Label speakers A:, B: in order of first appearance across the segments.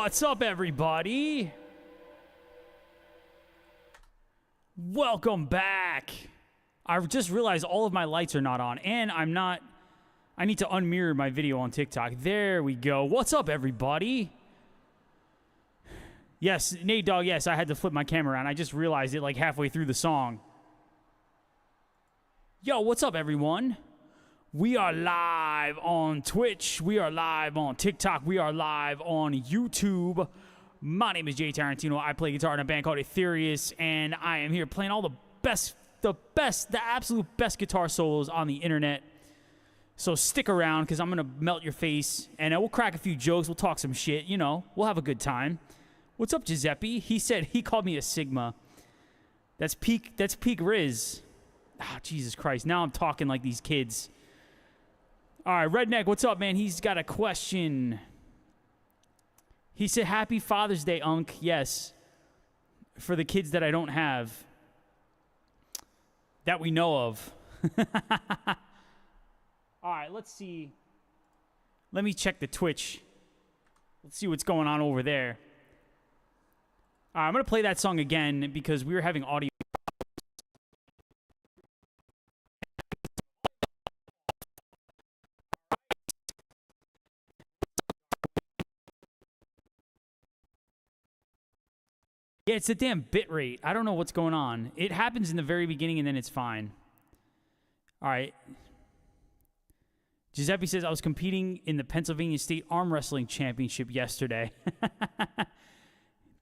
A: What's up, everybody? Welcome back. I just realized all of my lights are not on, and I need to unmirror my video on TikTok. There we go. What's up, everybody? Yes, Nate Dogg, yes, I had to flip my camera around. I just realized it like halfway through the song. Yo, what's up, everyone? We are live on Twitch. We are live on TikTok. We are live on YouTube. My name is Jay Tarantino. I play guitar in a band called Etherius, and I am here playing all the absolute best guitar solos on the internet. So stick around, because I'm going to melt your face, and we'll crack a few jokes. We'll talk some shit. You know, we'll have a good time. What's up, Giuseppe? He called me a Sigma. That's peak Riz. Ah, Jesus Christ. Now I'm talking like these kids. All right, Redneck, what's up, man? He's got a question. He said, Happy Father's Day, Unc. Yes, for the kids that I don't have, that we know of. All right, let's see. Let me check the Twitch. Let's see what's going on over there. All right, I'm going to play that song again because we were having audio. Yeah, it's the damn bit rate. I don't know what's going on. It happens in the very beginning, and then it's fine. All right. Giuseppe says, I was competing in the Pennsylvania State Arm Wrestling Championship yesterday.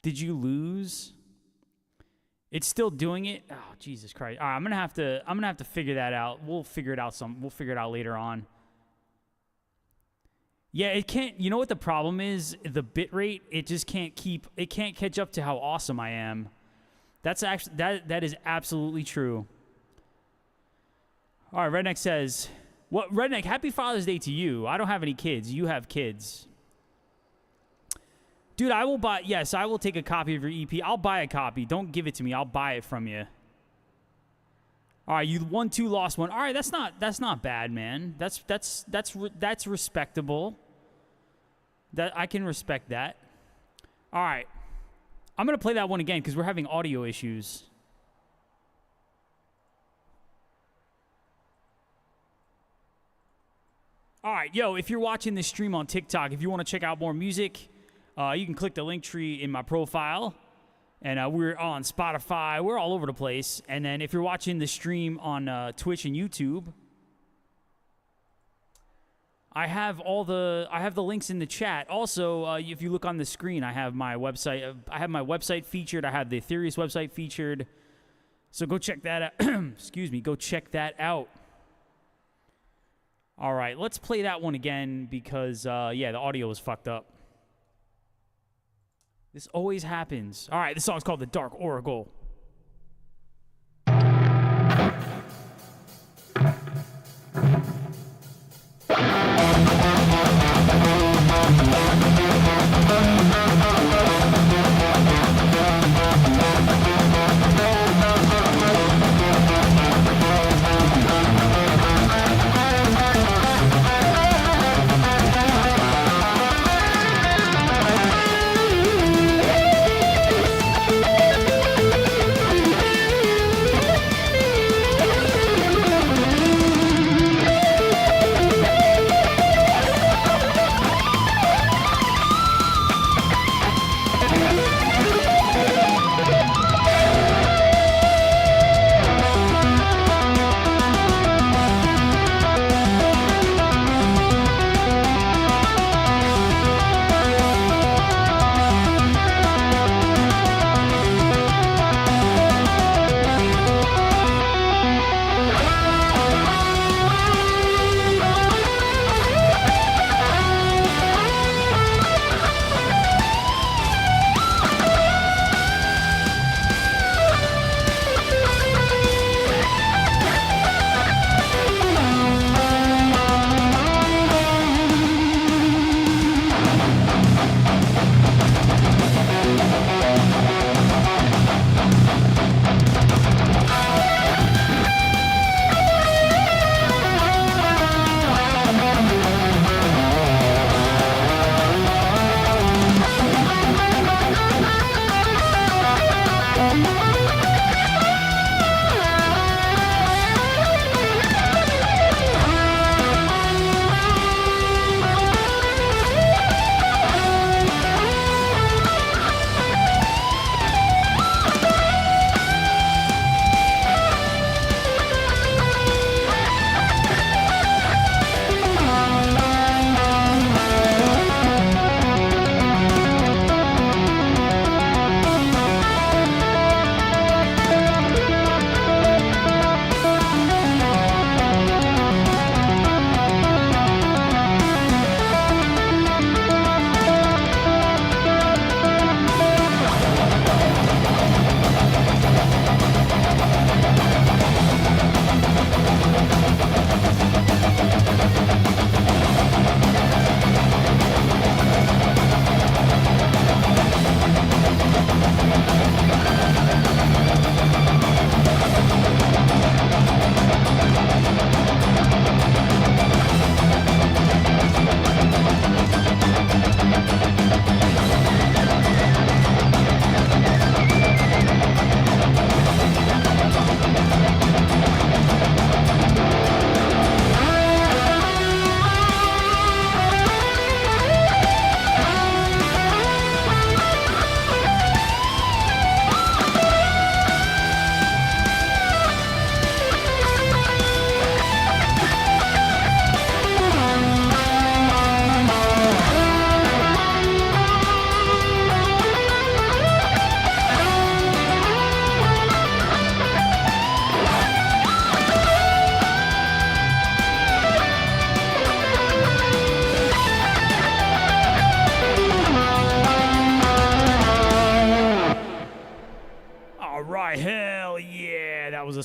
A: Did you lose? It's still doing it? Oh, Jesus Christ. All right, I'm gonna have to figure that out. We'll figure it out later on. Yeah, it can't. You know what the problem is? The bit rate. It just can't catch up to how awesome I am. That's actually that is absolutely true. All right, Redneck says, "What Redneck? Happy Father's Day to you. I don't have any kids. You have kids, dude. I will buy. Yes, I will take a copy of your EP. I'll buy a copy. Don't give it to me. I'll buy it from you. All right, you won 2, lost 1. All right, that's not bad, man. That's respectable. That I can respect that. All right, I'm gonna play that one again because we're having audio issues. All right, yo, if you're watching this stream on TikTok, if you want to check out more music, you can click the link tree in my profile. And we're on Spotify. We're all over the place. And then if you're watching the stream on Twitch and YouTube, I have the links in the chat. Also, if you look on the screen, I have my website. I have my website featured. I have the Etherius website featured. So go check that out. Excuse me. Go check that out. All right, let's play that one again because yeah, the audio was fucked up. This always happens. All right, this song's called The Dark Oracle.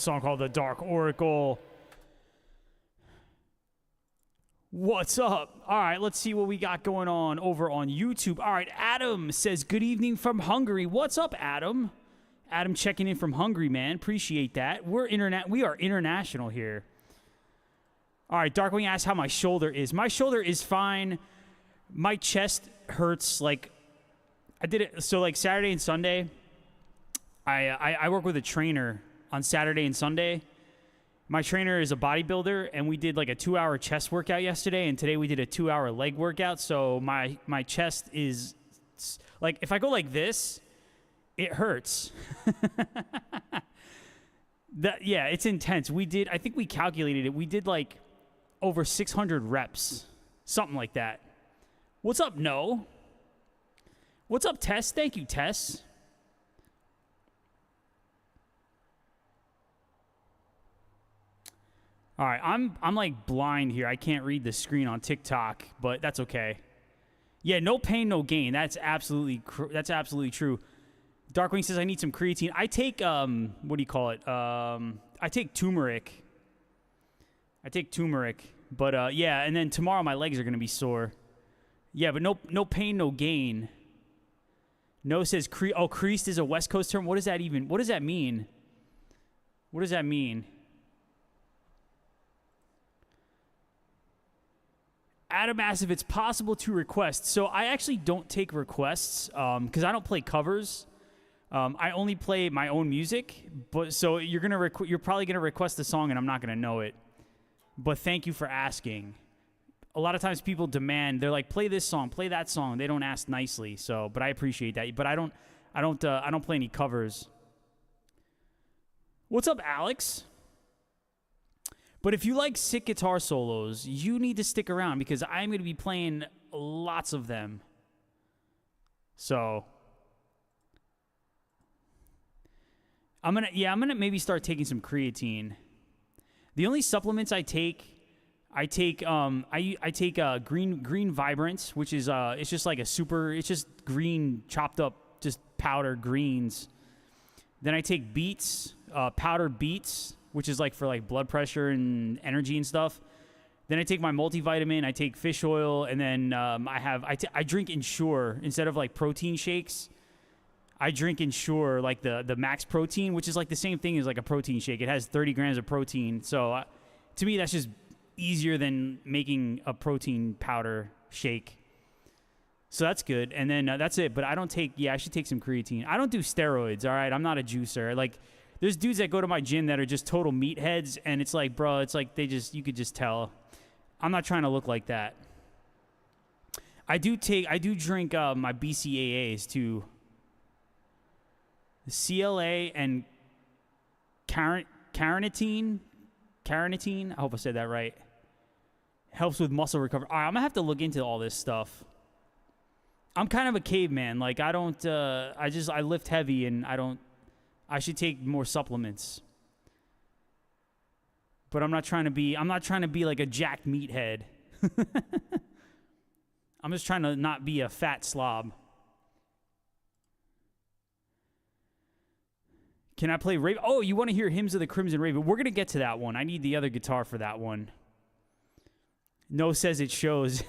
A: song called The Dark Oracle. What's up? All right, let's see what we got going on over on YouTube. All right, Adam says, good evening from Hungary. What's up, Adam? Adam checking in from Hungary, man. Appreciate that. We are international here. All right, Darkwing asks how my shoulder is. My shoulder is fine. My chest hurts. Like, I did it. So, like, Saturday and Sunday, I work with a trainer on Saturday and Sunday. My trainer is a bodybuilder, and we did like a 2-hour chest workout yesterday, and today we did a 2-hour leg workout. So my chest is like, if I go like this, it hurts. Yeah, it's intense. I think we calculated it. We did like over 600 reps, something like that. What's up, No? What's up, Tess? Thank you, Tess. All right, I'm like blind here. I can't read the screen on TikTok, but that's okay. Yeah, no pain, no gain. That's absolutely true. Darkwing says I need some creatine. I take what do you call it? I take turmeric. But yeah, and then tomorrow my legs are gonna be sore. Yeah, but no pain, no gain. No says creased is a West Coast term. What does that mean? What does that mean? Adam asks if it's possible to request. So I actually don't take requests because I don't play covers. I only play my own music. But so you're probably gonna request the song and I'm not gonna know it. But thank you for asking. A lot of times people demand. They're like, play this song, play that song. They don't ask nicely. So, but I appreciate that. But I don't play any covers. What's up, Alex? But if you like sick guitar solos, you need to stick around because I'm going to be playing lots of them. So I'm gonna maybe start taking some creatine. The only supplements I take green Vibrant, which is it's just like it's just green chopped up, just powdered greens. Then I take beets, powdered beets, which is like for like blood pressure and energy and stuff. Then I take my multivitamin, I take fish oil, and then I drink Ensure instead of like protein shakes. I drink Ensure, like the max protein, which is like the same thing as like a protein shake. It has 30 grams of protein. So to me, that's just easier than making a protein powder shake. So that's good. And then that's it. But I don't take, I should take some creatine. I don't do steroids, all right? I'm not a juicer. Like, there's dudes that go to my gym that are just total meatheads, and it's like, bro, it's like you could just tell. I'm not trying to look like that. I do drink my BCAAs too. The CLA and carnitine. I hope I said that right. Helps with muscle recovery. All right, I'm gonna have to look into all this stuff. I'm kind of a caveman. Like I lift heavy and I should take more supplements. But I'm not trying to be like a jacked meathead. I'm just trying to not be a fat slob. Can I play Raven? Oh, you want to hear Hymns of the Crimson Raven? We're going to get to that one. I need the other guitar for that one. No says it shows.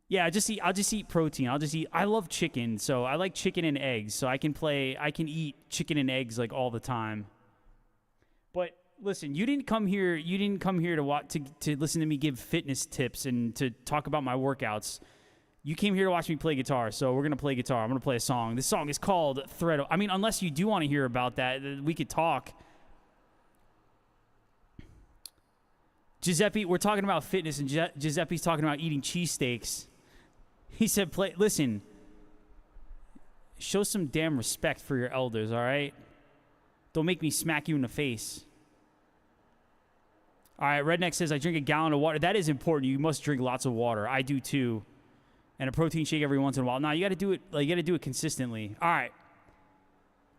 A: Yeah, I'll just eat protein. I love chicken, so I like chicken and eggs. So I can eat chicken and eggs like all the time. But listen, you didn't come here to listen to me give fitness tips and to talk about my workouts. You came here to watch me play guitar, so we're going to play guitar. I'm going to play a song. This song is called Thread. I mean, unless you do want to hear about that, we could talk. Giuseppe, we're talking about fitness, and Giuseppe's talking about eating cheesesteaks. He said, listen, show some damn respect for your elders, all right? Don't make me smack you in the face. All right, Redneck says, I drink a gallon of water. That is important. You must drink lots of water. I do too. And a protein shake every once in a while. Now you got to do it consistently. All right.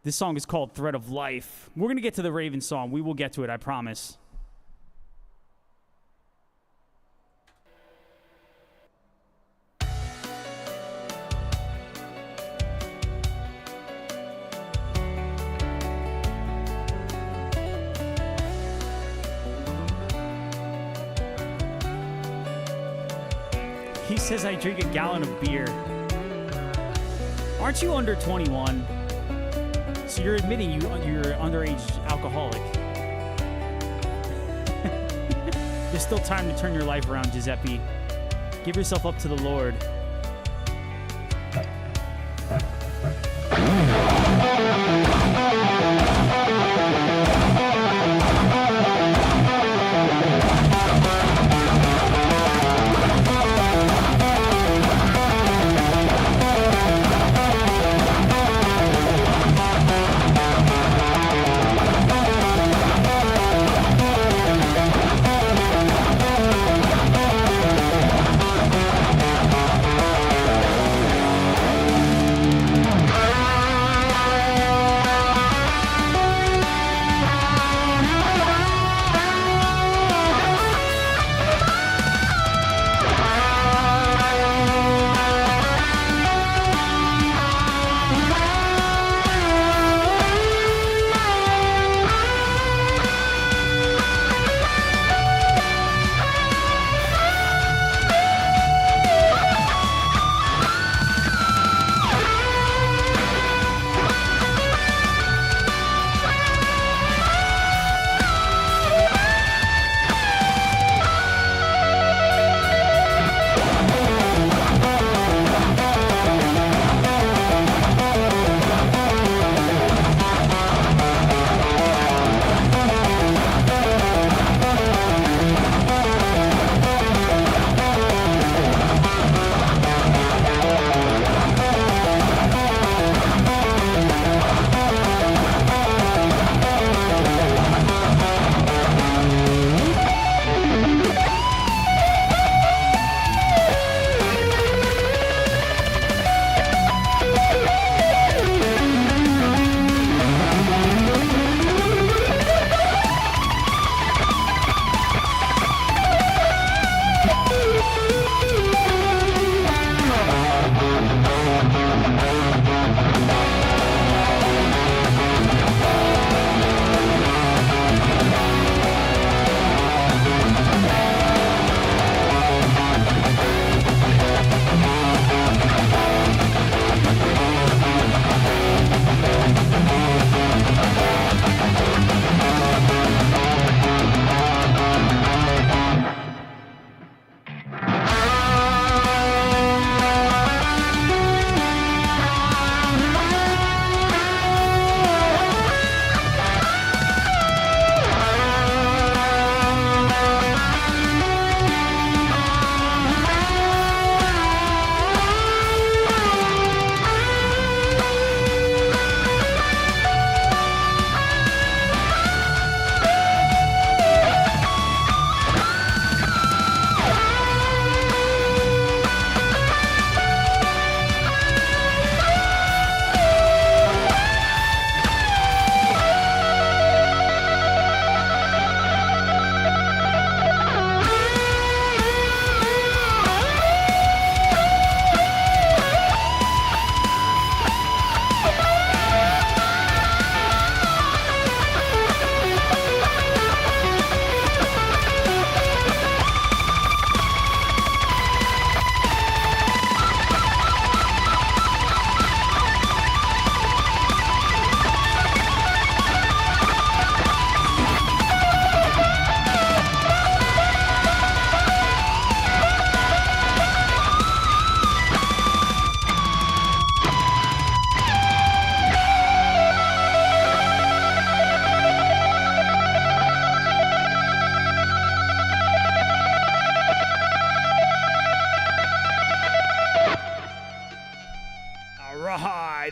A: This song is called Thread of Life. We're going to get to the Raven song. We will get to it, I promise. He says I drink a gallon of beer. Aren't you under 21? So you're admitting you're underage alcoholic. There's still time to turn your life around, Giuseppe. Give yourself up to the Lord.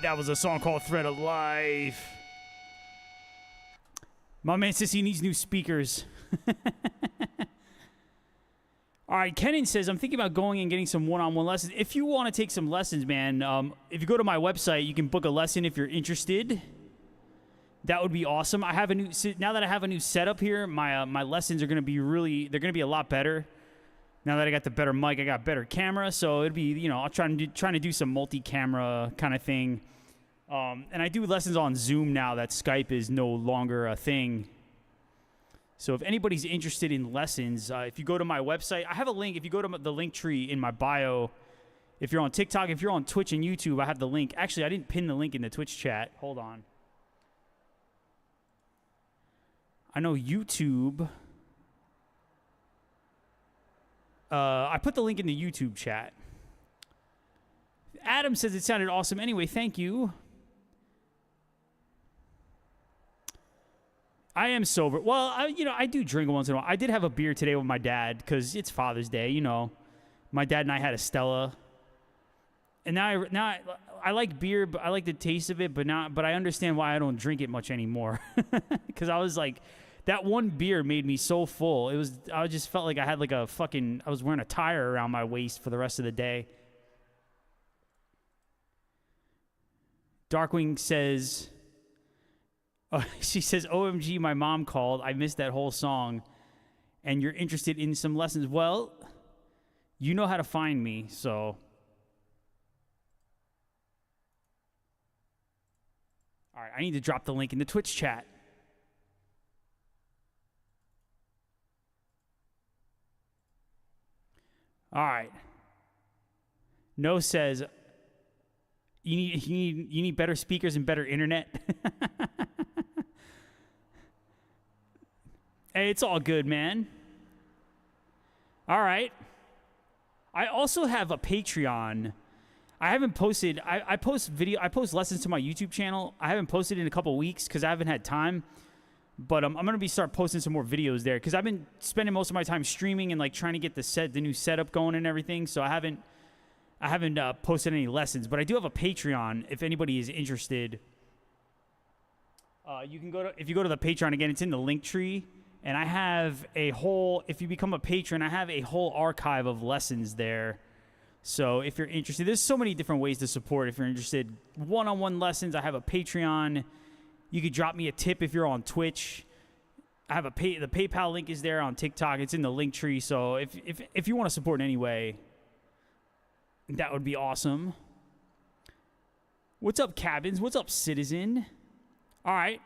A: That was a song called Thread of Life. My man says he needs new speakers. All right, Kenan says, I'm thinking about going and getting some one-on-one lessons. If you want to take some lessons, man, if you go to my website, you can book a lesson if you're interested. That would be awesome. I have a new, now that I have a new setup here, my lessons are going to be they're going to be a lot better. Now that I got the better mic, I got better camera, so it'd be, I'll trying to do some multi-camera kind of thing. And I do lessons on Zoom now that Skype is no longer a thing. So if anybody's interested in lessons, if you go to my website, I have a link. If you go to the link tree in my bio, if you're on TikTok, if you're on Twitch and YouTube, I have the link. Actually, I didn't pin the link in the Twitch chat. Hold on. I know YouTube. I put the link in the YouTube chat. Adam says it sounded awesome. Anyway, thank you. I am sober. Well, I do drink once in a while. I did have a beer today with my dad because it's Father's Day. You know, my dad and I had a Stella, and now I like beer, but I like the taste of it, but I understand why I don't drink it much anymore. Because I was like, that one beer made me so full. I just felt like I had like I was wearing a tire around my waist for the rest of the day. Darkwing says. She says, OMG, my mom called. I missed that whole song. And you're interested in some lessons. Well, you know how to find me, so. All right, I need to drop the link in the Twitch chat. All right. No says, you need better speakers and better internet. Hey, it's all good, man. All right. I also have a Patreon. I haven't posted. I post lessons to my YouTube channel. I haven't posted in a couple weeks because I haven't had time. But I'm gonna start posting some more videos there because I've been spending most of my time streaming and like trying to get the new setup going and everything. So I haven't posted any lessons. But I do have a Patreon if anybody is interested. You can if you go to the Patreon again, it's in the link tree. And I have if you become a patron, I have a whole archive of lessons there. So if you're interested, there's so many different ways to support. If you're interested, one-on-one lessons, I have a Patreon. You could drop me a tip if you're on Twitch. I have the PayPal link is there on TikTok. It's in the link tree. So if you want to support in any way, that would be awesome. What's up, Cabins? What's up, Citizen? All right.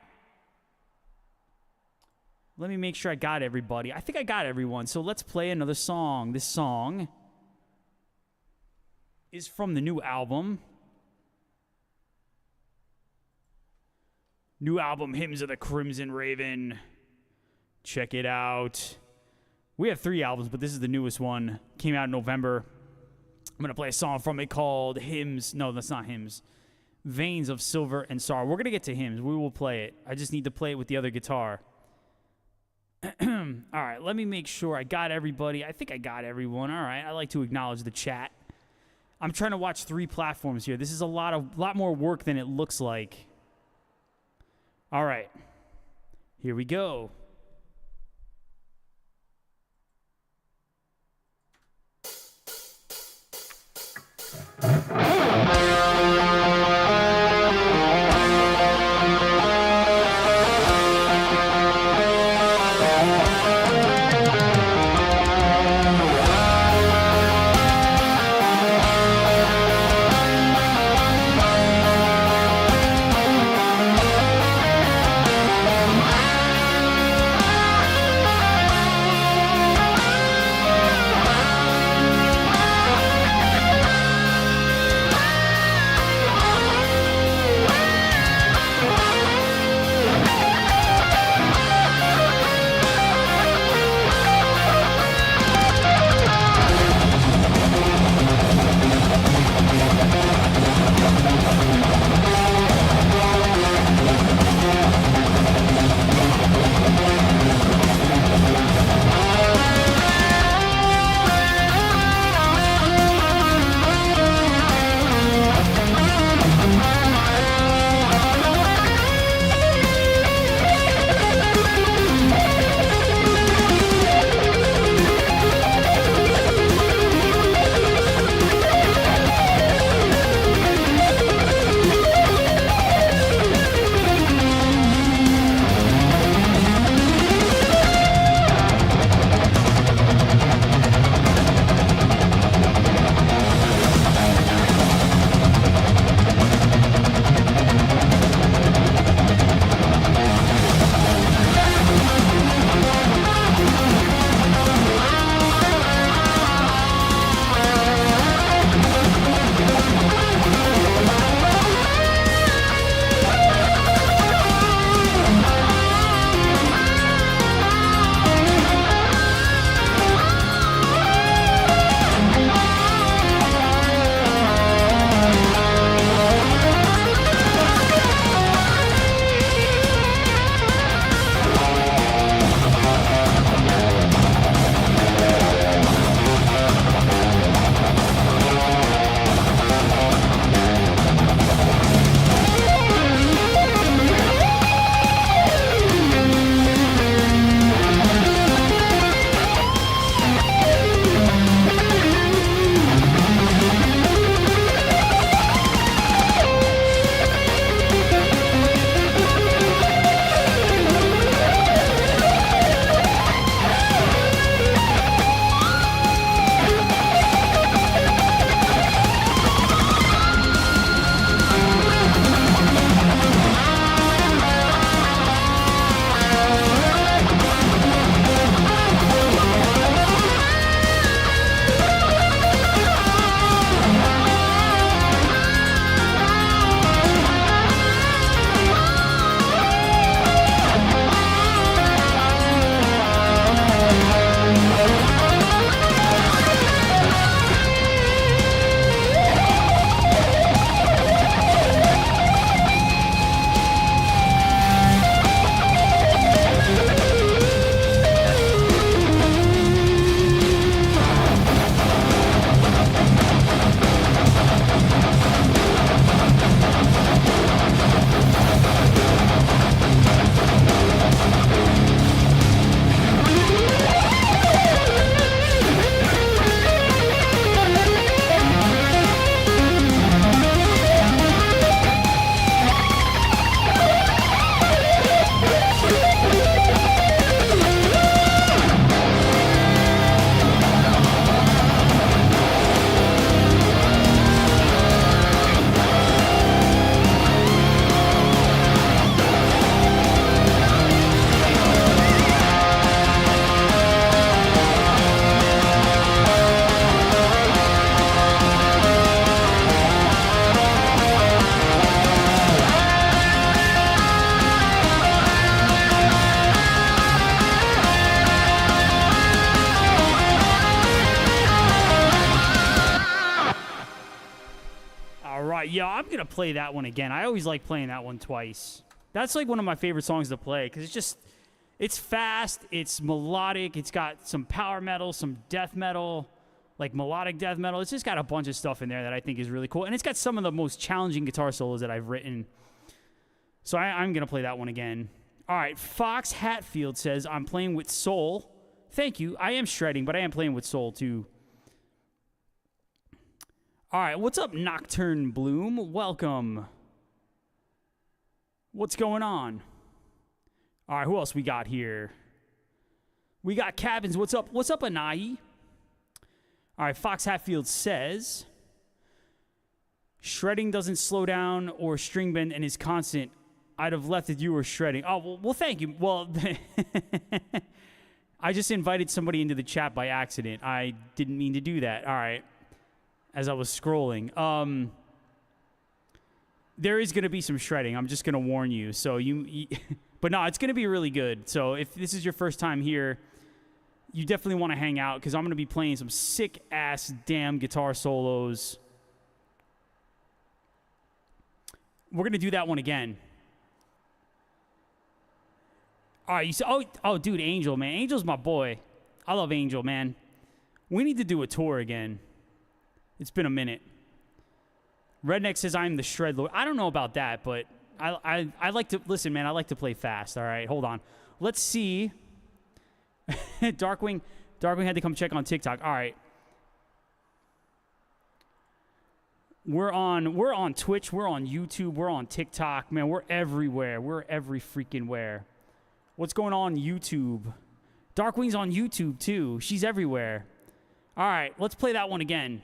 A: Let me make sure I got everybody. I think I got everyone. So let's play another song. This song is from the new album. New album, Hymns of the Crimson Raven. Check it out. We have 3 albums, but this is the newest one. Came out in November. I'm going to play a song from it called Hymns. No, that's not Hymns. Veins of Silver and Sorrow. We're going to get to Hymns. We will play it. I just need to play it with the other guitar. All right, let me make sure I got everybody. I think I got everyone. All right, I like to acknowledge the chat. I'm trying to watch 3 platforms here. This is a lot more work than it looks like. All right, here we go. Yeah, I'm going to play that one again. I always like playing that one twice. That's like one of my favorite songs to play because it's fast, it's melodic, it's got some power metal, some death metal, like melodic death metal. It's just got a bunch of stuff in there that I think is really cool. And it's got some of the most challenging guitar solos that I've written. So I'm going to play that one again. All right, Fox Hatfield says, I'm playing with soul. Thank you. I am shredding, but I am playing with soul too. All right, what's up, Nocturne Bloom? Welcome. What's going on? All right, who else we got here? We got Cabins. What's up? What's up, Anai? All right, Fox Hatfield says, shredding doesn't slow down or string bend and is constant. I'd have left if you were shredding. Oh, well thank you. Well, I just invited somebody into the chat by accident. I didn't mean to do that. All right. As I was scrolling. There is going to be some shredding. I'm just going to warn you. So but no, it's going to be really good. So if this is your first time here, you definitely want to hang out because I'm going to be playing some sick-ass damn guitar solos. We're going to do that one again. All right, you say, oh, dude, Angel, man. Angel's my boy. I love Angel, man. We need to do a tour again. It's been a minute. Redneck says I'm the shred lord. I don't know about that, but I like to listen, man. I like to play fast. All right, hold on. Let's see. Darkwing had to come check on TikTok. All right. We're on Twitch. We're on YouTube. We're on TikTok, man. We're everywhere. We're every freaking where. What's going on YouTube? Darkwing's on YouTube too. She's everywhere. All right, let's play that one again.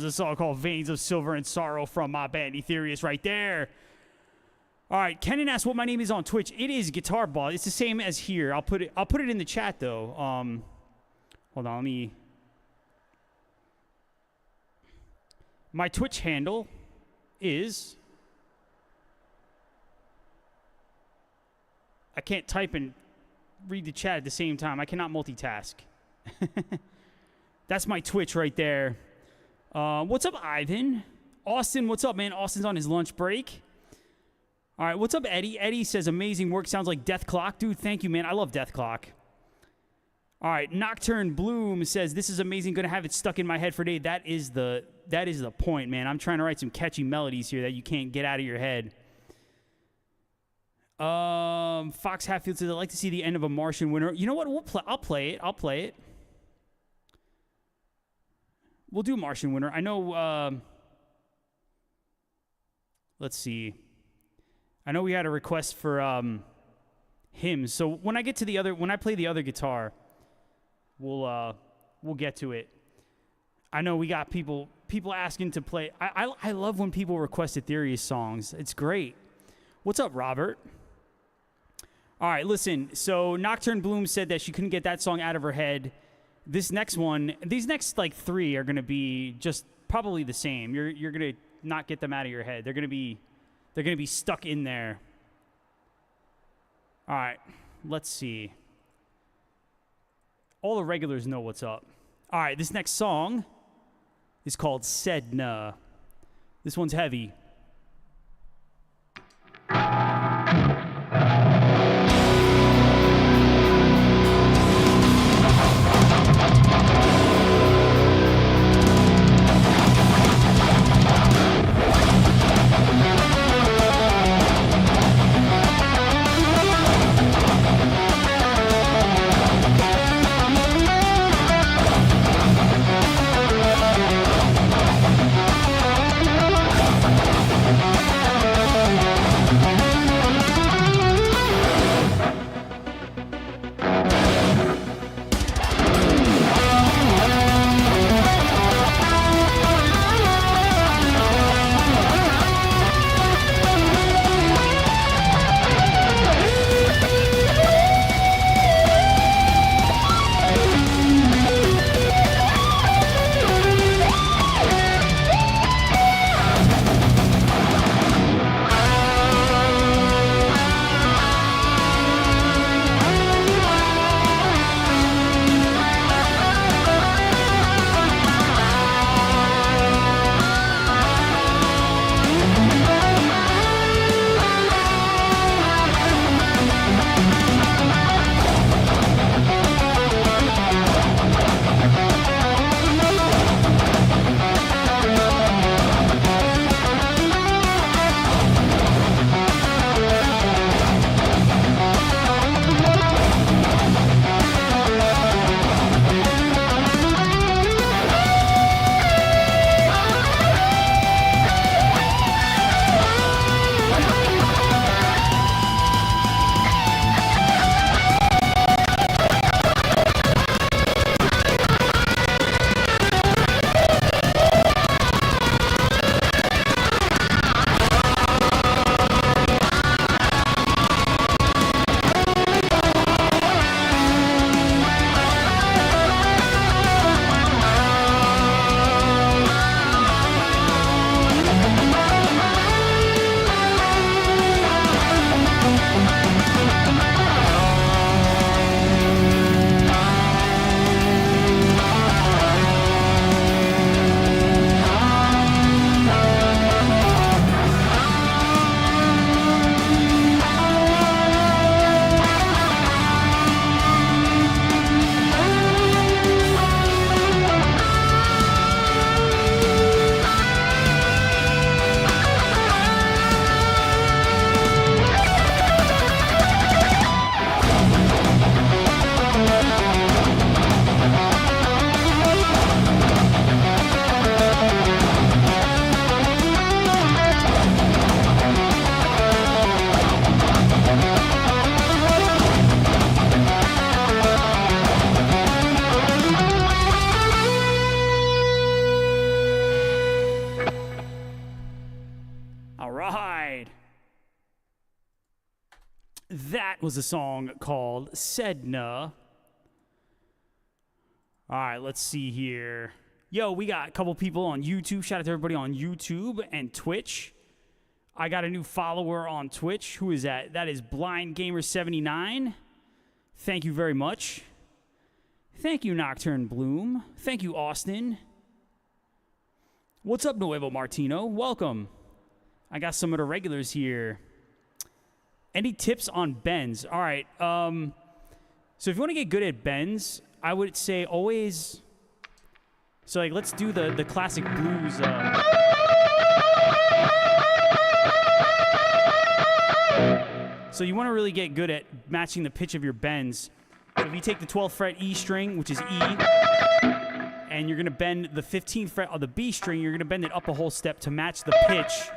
A: a song called Veins of Silver and Sorrow from my band Etherius right there. All right, Kenan asked what my name is on Twitch. It is Guitar Ball. It's the same as here. I'll put it in the chat though. Hold on, let me. My Twitch handle is. I can't type and read the chat at the same time. I cannot multitask. That's my Twitch right there. What's up, Ivan? Austin, what's up, man? Austin's on his lunch break. All right, what's up, Eddie? Eddie says, amazing work. Sounds like Death Clock. Dude, thank you, man. I love Death Clock. All right, Nocturne Bloom says, this is amazing. Going to have it stuck in my head for a day. That is the point, man. I'm trying to write some catchy melodies here that you can't get out of your head. Fox Hatfield says, I'd like to see the end of a Martian Winter. You know what? I'll play it. We'll do Martian Winter. I know, let's see. I know we had a request for hymns. So when I play the other guitar, we'll get to it. I know we got people asking to play. I love when people request Etherius songs. It's great. What's up, Robert? All right, listen. So Nocturne Bloom said that she couldn't get that song out of her head. These next like 3 are gonna be just probably the same. You're gonna not get them out of your head. They're gonna be stuck in there. All right, let's see. All the regulars know what's up. All right, this next song is called Sedna. This one's heavy. right. That was a song called Sedna. All right, let's see here. Yo, we got a couple people on YouTube. Shout out to everybody on YouTube and Twitch. I got a new follower on Twitch. Who is that? That is BlindGamer79. Thank you very much. Thank you, Nocturne Bloom. Thank you, Austin. What's up, Nuevo Martino? Welcome. I got some of the regulars here. Any tips on bends? All right. So if you want to get good at bends, I would say always... So, like, let's do the classic blues. So you want to really get good at matching the pitch of your bends. So if you take the 12th fret E string, which is E, and you're going to bend the 15th fret of the B string, you're going to bend it up a whole step to match the pitch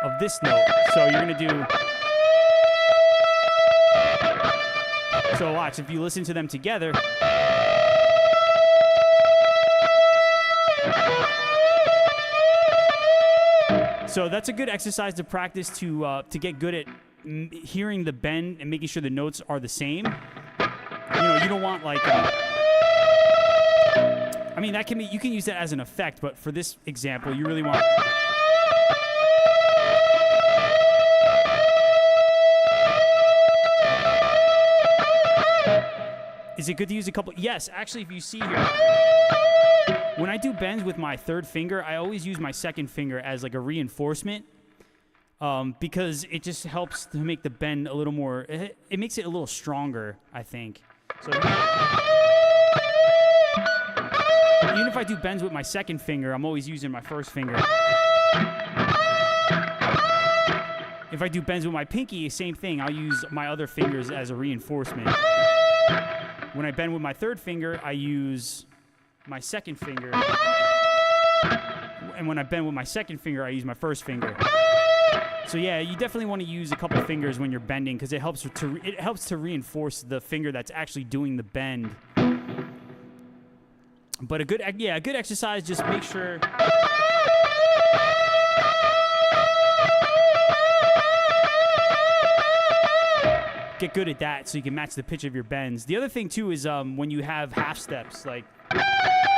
A: of this note. So you're going to do... So watch, if you listen to them together... So that's a good exercise to practice to get good at hearing the bend and making sure the notes are the same. You know, you don't want like... I mean, that can be, you can use that as an effect, but for this example, you really want... Is it good to use a couple? Yes, actually, if you see here, when I do bends with my third finger, I always use my second finger as like a reinforcement because it just helps to make the bend a little more, it makes it a little stronger, I think. So even if I do bends with my second finger, I'm always using my first finger. If I do bends with my pinky, same thing. I'll use my other fingers as a reinforcement. When I bend with my third finger, I use my second finger. And when I bend with my second finger, I use my first finger. So yeah, you definitely want to use a couple fingers when you're bending because it helps to reinforce the finger that's actually doing the bend. But a good exercise, just make sure... Get good at that so you can match the pitch of your bends. The other thing, too, is when you have half steps, like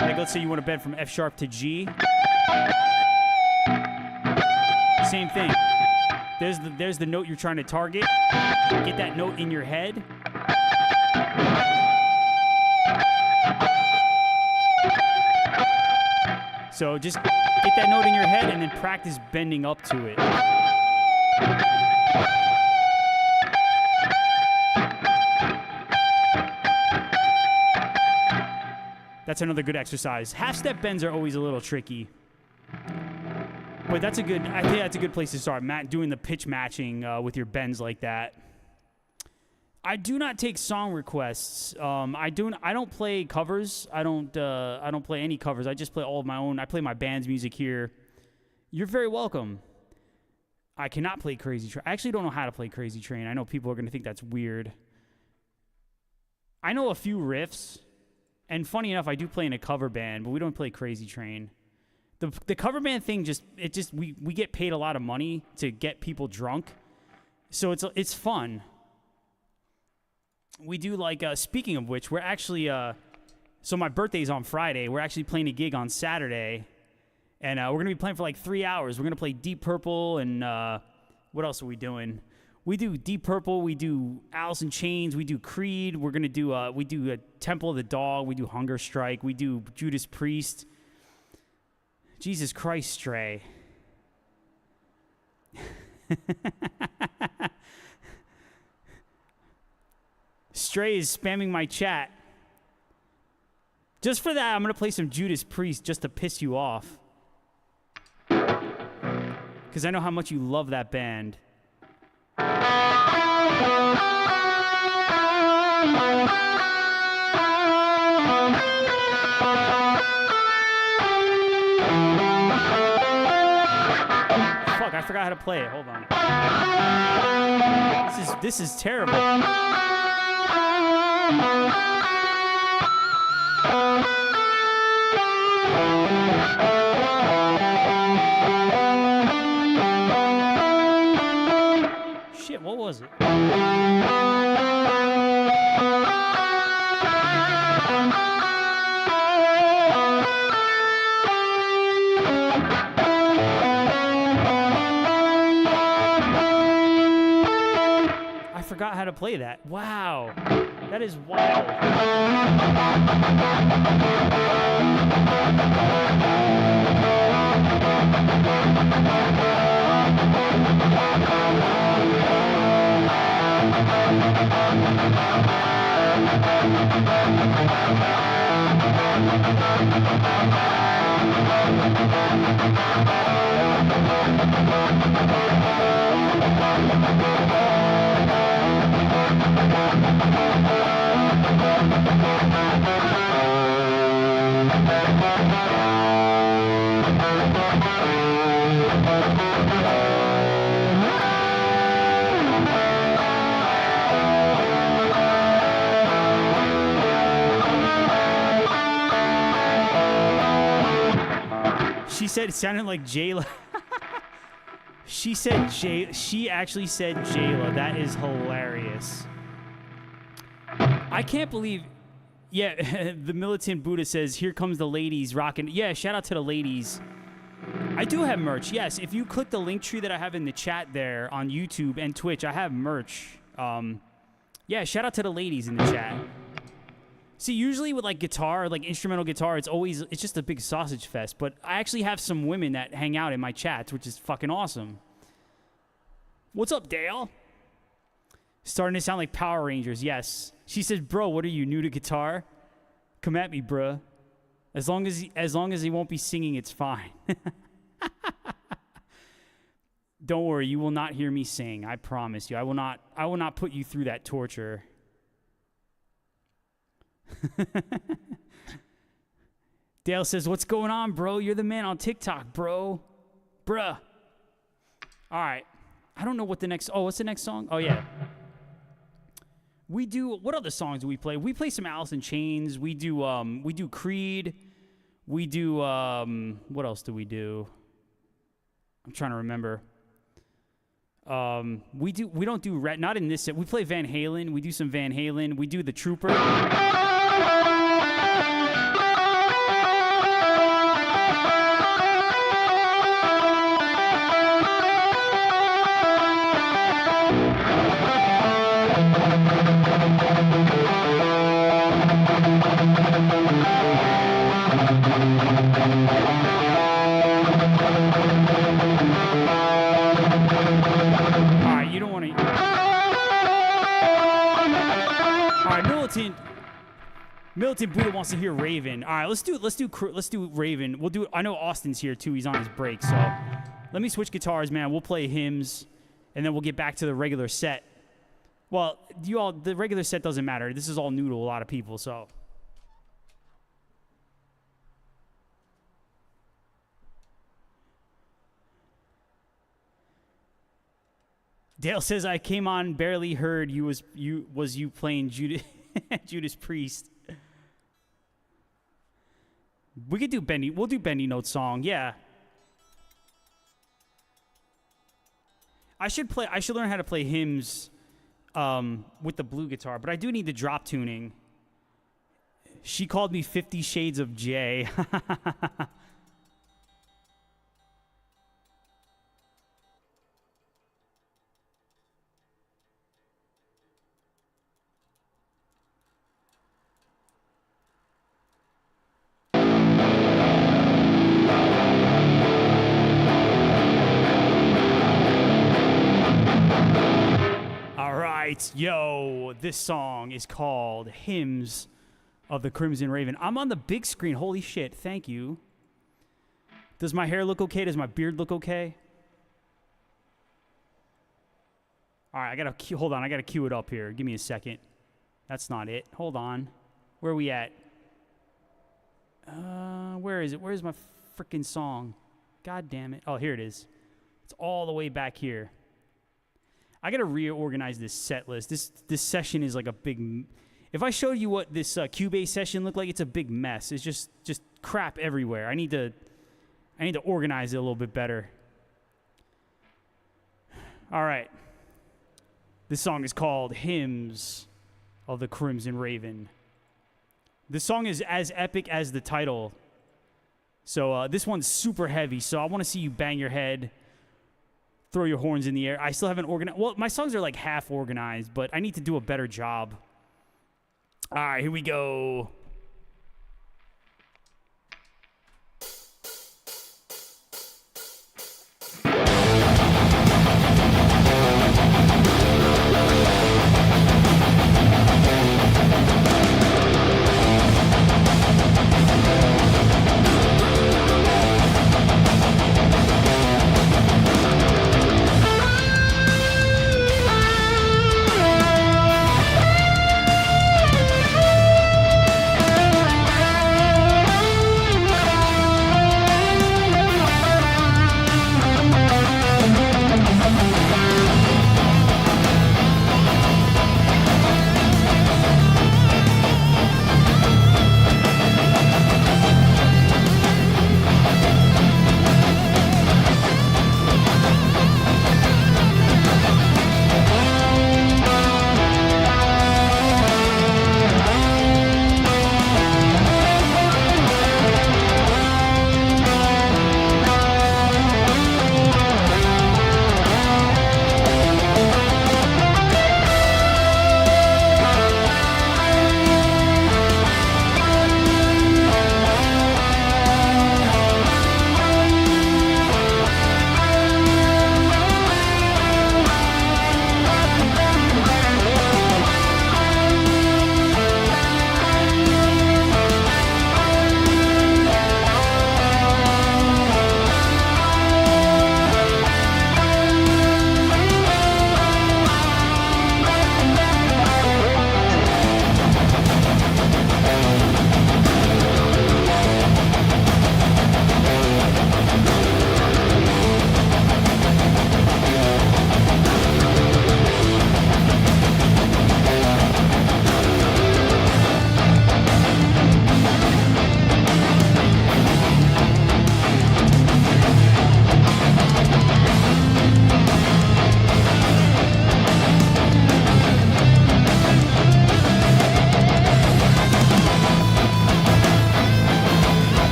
A: let's say you want to bend from F sharp to G. Same thing. There's the note you're trying to target. Get that note in your head. So just get that note in your head and then practice bending up to it. That's another good exercise. Half-step bends are always a little tricky. But I think that's a good place to start, doing the pitch matching with your bends like that. I do not take song requests. I don't play covers. I don't play any covers. I just play all of my own. I play my band's music here. You're very welcome. I cannot play Crazy Train. I actually don't know how to play Crazy Train. I know people are going to think that's weird. I know a few riffs. And funny enough, I do play in a cover band, but we don't play Crazy Train. The cover band thing we get paid a lot of money to get people drunk, so it's fun. We do like speaking of which, we're actually so my birthday's on Friday. We're actually playing a gig on Saturday, and we're gonna be playing for like 3 hours. We're gonna play Deep Purple and what else are we doing? We do Deep Purple, we do Alice in Chains, we do Creed, we do a Temple of the Dog, we do Hunger Strike, we do Judas Priest, Jesus Christ, Stray. Stray is spamming my chat. Just for that, I'm going to play some Judas Priest just to piss you off. Because I know how much you love that band. Fuck, I forgot how to play it. Hold on. This is terrible. was it? I forgot how to play that. Wow. That is wild. She said it sounded like Jayla. She actually said Jayla. That is hilarious. I can't believe. Yeah, the militant Buddha says, "Here comes the ladies rocking." Yeah, shout out to the ladies. I do have merch. Yes, if you click the link tree that I have in the chat there on YouTube and Twitch, I have merch. Yeah, shout out to the ladies in the chat. See, usually with like guitar, like instrumental guitar, it's just a big sausage fest. But I actually have some women that hang out in my chats, which is fucking awesome. What's up, Dale? Starting to sound like Power Rangers. Yes. She says, "Bro, what are you, new to guitar? Come at me, bruh. As long as he won't be singing, it's fine." Don't worry, you will not hear me sing. I promise you. I will not put you through that torture. Dale says, "What's going on, bro? You're the man on TikTok, bro. Bruh." All right. I don't know what the next... Oh, what's the next song? Oh, yeah. We do... What other songs do we play? We play some Alice in Chains. We do Creed. We do... What else do we do? I'm trying to remember. We don't do... Not in this set. We play Van Halen. We do some Van Halen. We do The Trooper. Militant Buddha wants to hear Raven. All right, let's do Raven. We'll do. I know Austin's here too. He's on his break, so let me switch guitars, man. We'll play hymns, and then we'll get back to the regular set. Well, the regular set doesn't matter. This is all new to a lot of people, so. Dale says, "I came on, barely heard you playing Judas Judas Priest." We could do Bendy. We'll do Bendy Note song. Yeah. I should learn how to play hymns with the blue guitar, but I do need the drop tuning. She called me 50 Shades of Jay. Yo, this song is called Hymns of the Crimson Raven. I'm on the big screen. Holy shit. Thank you. Does my hair look okay? Does my beard look okay? All right, hold on. I got to cue it up here. Give me a second. That's not it. Hold on. Where are we at? Where is it? Where's my freaking song? God damn it. Oh, here it is. It's all the way back here. I gotta reorganize this set list. This session is like a big. If I showed you what this Cubase session looked like, it's a big mess. It's just crap everywhere. I need to organize it a little bit better. All right. This song is called Hymns of the Crimson Raven. This song is as epic as the title. So this one's super heavy, so I want to see you bang your head, throw your horns in the air. I still haven't organized. Well, my songs are like half organized, but I need to do a better job. All right, here we go.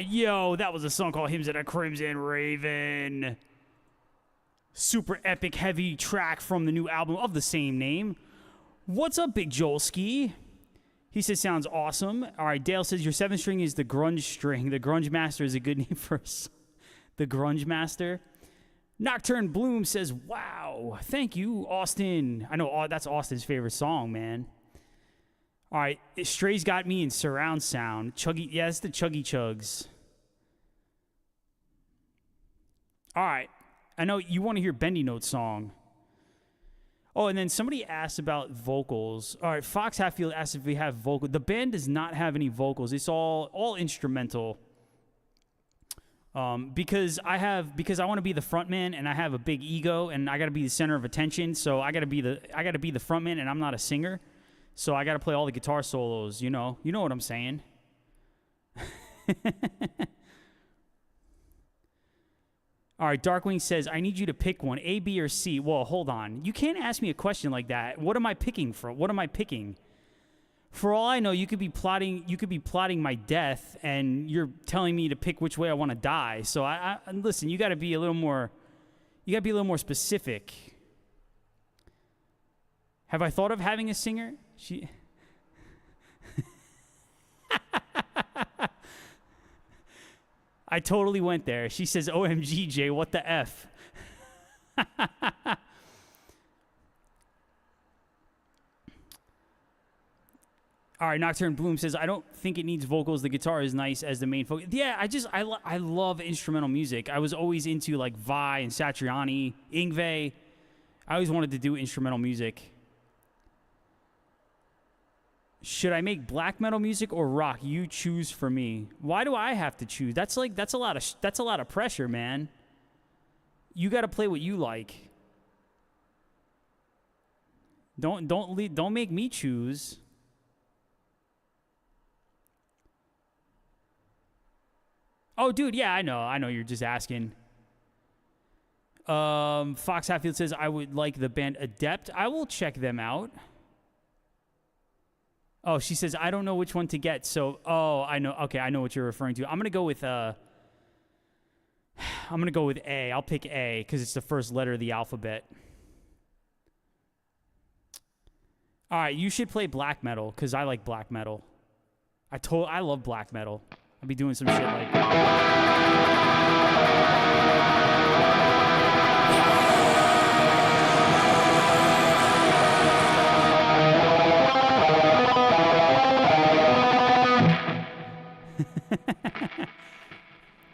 A: Yo, that was a song called Hymns of the Crimson Raven. Super epic, heavy track from the new album of the same name. What's up, Big Joelski? He says, sounds awesome. All right, Dale says, your 7th string is the grunge string. The Grunge Master is a good name for the Grunge Master. Nocturne Bloom says, wow. Thank you, Austin. I know that's Austin's favorite song, man. All right, Stray's got me in surround sound. Chuggy, yeah, it's the Chuggy Chugs. All right, I know you want to hear Bendy Note song. Oh, and then somebody asked about vocals. All right, Fox Hatfield asked if we have vocals. The band does not have any vocals. It's all instrumental. Because I want to be the front man and I have a big ego and I got to be the center of attention. So I got to be the front man and I'm not a singer. So I got to play all the guitar solos, you know. You know what I'm saying. All right, Darkwing says, I need you to pick one, A, B, or C. Well, hold on. You can't ask me a question like that. What am I picking for? What am I picking? For all I know, you could be plotting my death, and you're telling me to pick which way I want to die. So I listen, you got to be a little more specific. Have I thought of having a singer? I totally went there. She says, OMG, Jay, what the F? All right, Nocturne Bloom says, I don't think it needs vocals. The guitar is nice as the main focus. Yeah, I love instrumental music. I was always into like Vai and Satriani, Yngwie. I always wanted to do instrumental music. Should I make black metal music or rock? You choose for me. Why do I have to choose? That's a lot of pressure, man. You got to play what you like. Don't make me choose. Oh, dude, yeah, I know. You're just asking. Fox Hatfield says I would like the band Adept. I will check them out. Oh, she says, I don't know which one to get. So, I know. Okay, I know what you're referring to. I'm going to go with A. I'll pick A because it's the first letter of the alphabet. All right, you should play black metal because I like black metal. I love black metal. I'll be doing some shit like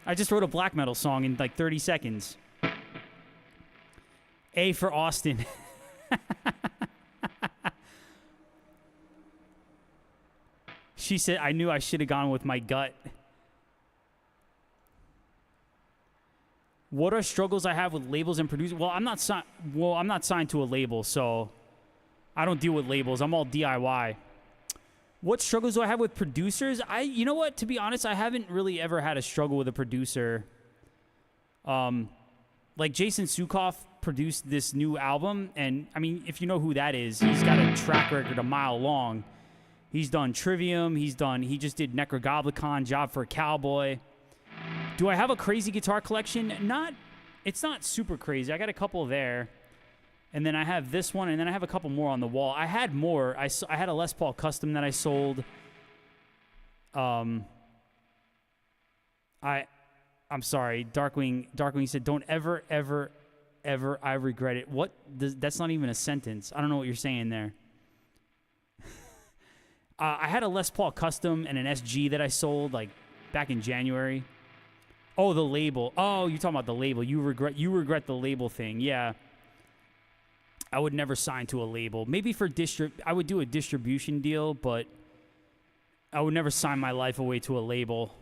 A: I just wrote a black metal song in like 30 seconds. A for Austin. She said, I knew I should have gone with my gut. What are struggles I have with labels and producers? Well, I'm not signed to a label, so I don't deal with labels. I'm all DIY. What struggles do I have with producers? You know what? To be honest, I haven't really ever had a struggle with a producer. Like Jason Sukoff produced this new album, and I mean, if you know who that is, he's got a track record a mile long. He's done Trivium. He just did Necrogoblicon, Job for a Cowboy. Do I have a crazy guitar collection? It's not super crazy. I got a couple there. And then I have this one, and then I have a couple more on the wall. I had more. I had a Les Paul Custom that I sold. I'm sorry. Darkwing said, don't ever, I regret it. That's not even a sentence. I don't know what you're saying there. I had a Les Paul Custom and an SG that I sold like back in January. Oh, the label. Oh, you're talking about the label. You regret the label thing. Yeah. I would never sign to a label. Maybe for I would do a distribution deal, but I would never sign my life away to a label.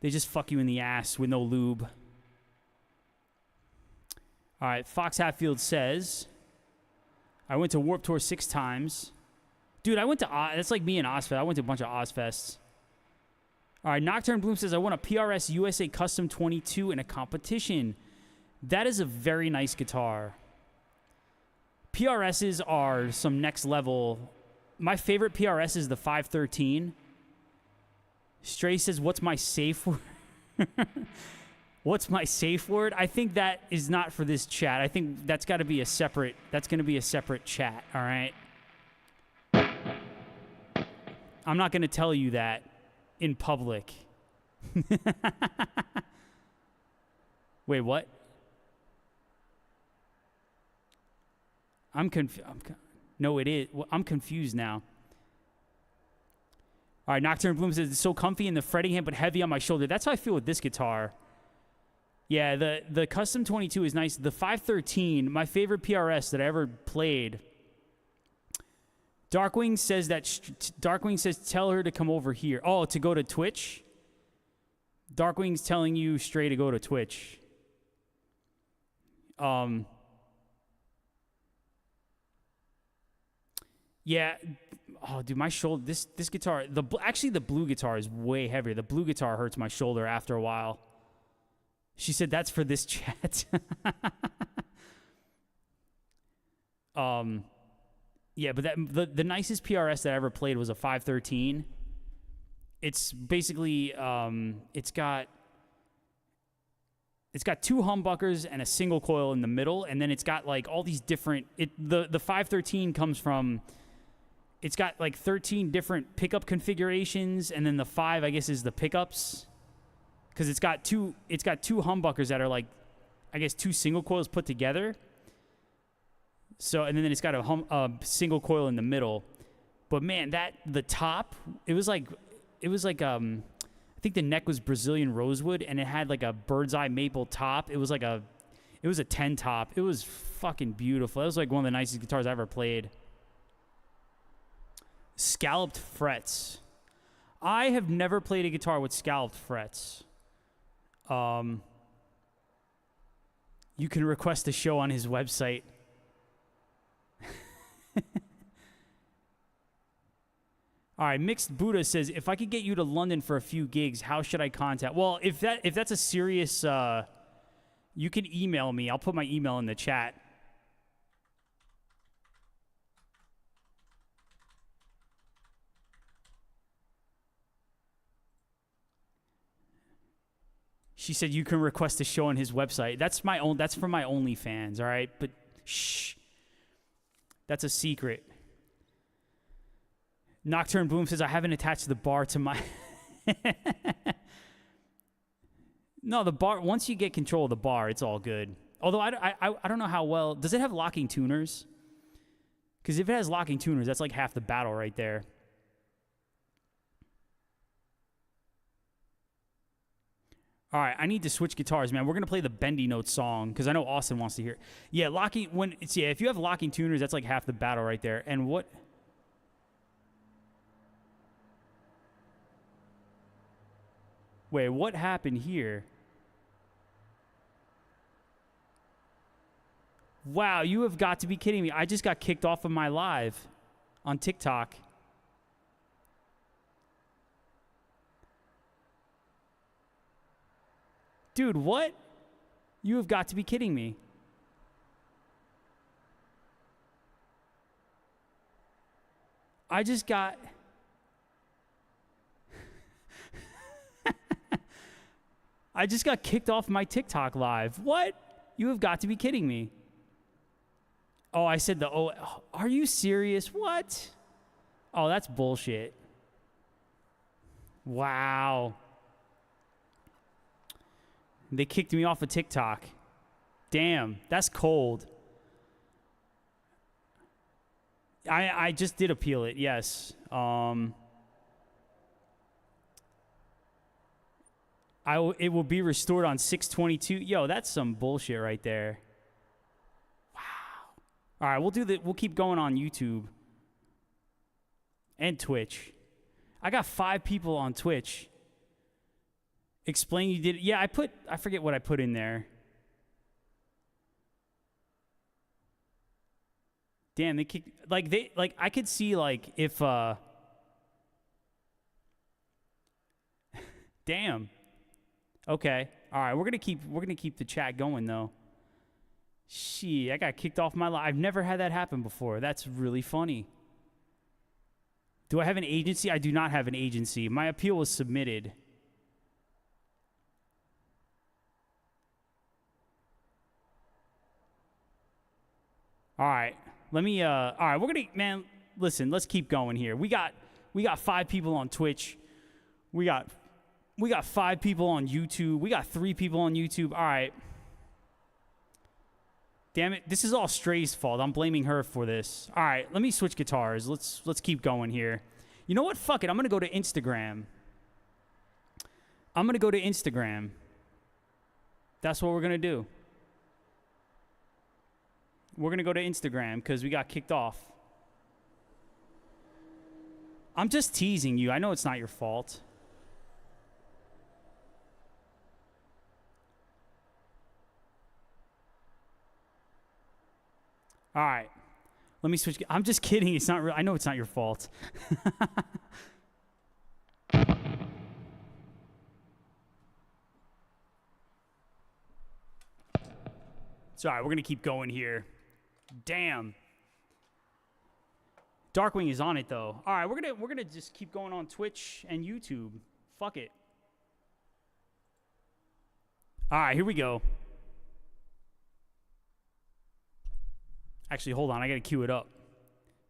A: They just fuck you in the ass with no lube. All right, Fox Hatfield says, I went to Warped Tour 6 times. Dude, I went to, that's like me and Ozfest. I went to a bunch of Ozfests. All right, Nocturne Bloom says, I won a PRS USA Custom 22 in a competition. That is a very nice guitar. PRSs are some next level. My favorite PRS is the 513. Stray says, what's my safe word? What's my safe word? I think that is not for this chat. I think that's got to be that's going to be a separate chat, all right? I'm not going to tell you that in public. Wait, what? No, it is. I'm confused now. All right, Nocturne Bloom says, it's so comfy in the fretting hand, but heavy on my shoulder. That's how I feel with this guitar. Yeah, the Custom 22 is nice. The 513, my favorite PRS that I ever played. Darkwing says tell her to come over here. Oh, to go to Twitch? Darkwing's telling you Stray to go to Twitch. Yeah, oh, dude, my shoulder. This guitar. Actually, the blue guitar is way heavier. The blue guitar hurts my shoulder after a while. She said that's for this chat. Yeah, but the nicest PRS that I ever played was a 513. It's basically it's got two humbuckers and a single coil in the middle, and then it's got like all these different. The 513 comes from. It's got like 13 different pickup configurations, and then the 5, I guess, is the pickups, because it's got two humbuckers that are like, I guess, two single coils put together. So, and then it's got a single coil in the middle. But man, the top, it was like I think the neck was Brazilian rosewood, and it had like a bird's eye maple top. It was a 10 top. It was fucking beautiful. That was like one of the nicest guitars I ever played. Scalloped frets. I have never played a guitar with scalloped frets. You can request a show on his website. All right, Mixed Buddha says, if I could get you to London for a few gigs, how should I contact? Well, if that's a serious, you can email me. I'll put my email in the chat. She said you can request a show on his website. That's for my OnlyFans, all right? But shh. That's a secret. Nocturne Boom says, I haven't attached the bar to my... No, the bar, once you get control of the bar, it's all good. Although I don't know how well... Does it have locking tuners? Because if it has locking tuners, that's like half the battle right there. All right, I need to switch guitars, man. We're going to play the Bendy Notes song, because I know Austin wants to hear it. Yeah, if you have locking tuners, that's like half the battle right there. And what... Wait, what happened here? Wow, you have got to be kidding me. I just got kicked off of my live on TikTok. Dude, what? You have got to be kidding me. I just got... I just got kicked off my TikTok live. What? You have got to be kidding me. Oh, I said are you serious? What? Oh, that's bullshit. Wow. They kicked me off of TikTok. Damn, that's cold. I just did appeal it, yes. It will be restored on 6/22. Yo, that's some bullshit right there. Wow. All right, we'll keep going on YouTube and Twitch. I got 5 people on Twitch. Explain you did it. Yeah, I forget what I put in there. Damn, they kicked I could see like if damn. Okay. All right, we're going to keep the chat going though. Shit, I got kicked off my live. I've never had that happen before. That's really funny. Do I have an agency? I do not have an agency. My appeal was submitted. All right. Let me all right, we're going to listen, let's keep going here. We got 5 people on Twitch. We got 5 people on YouTube. We got 3 people on YouTube. All right. Damn it. This is all Stray's fault. I'm blaming her for this. All right. Let me switch guitars. Let's keep going here. You know what? Fuck it. I'm going to go to Instagram. That's what we're going to do. We're going to go to Instagram because we got kicked off. I'm just teasing you. I know it's not your fault. All right. Let me switch. I'm just kidding. It's not real. I know it's not your fault. It's all right. We're going to keep going here. Damn. Darkwing is on it, though. All right, we're gonna just keep going on Twitch and YouTube. Fuck it. All right, here we go. Actually, hold on. I got to cue it up.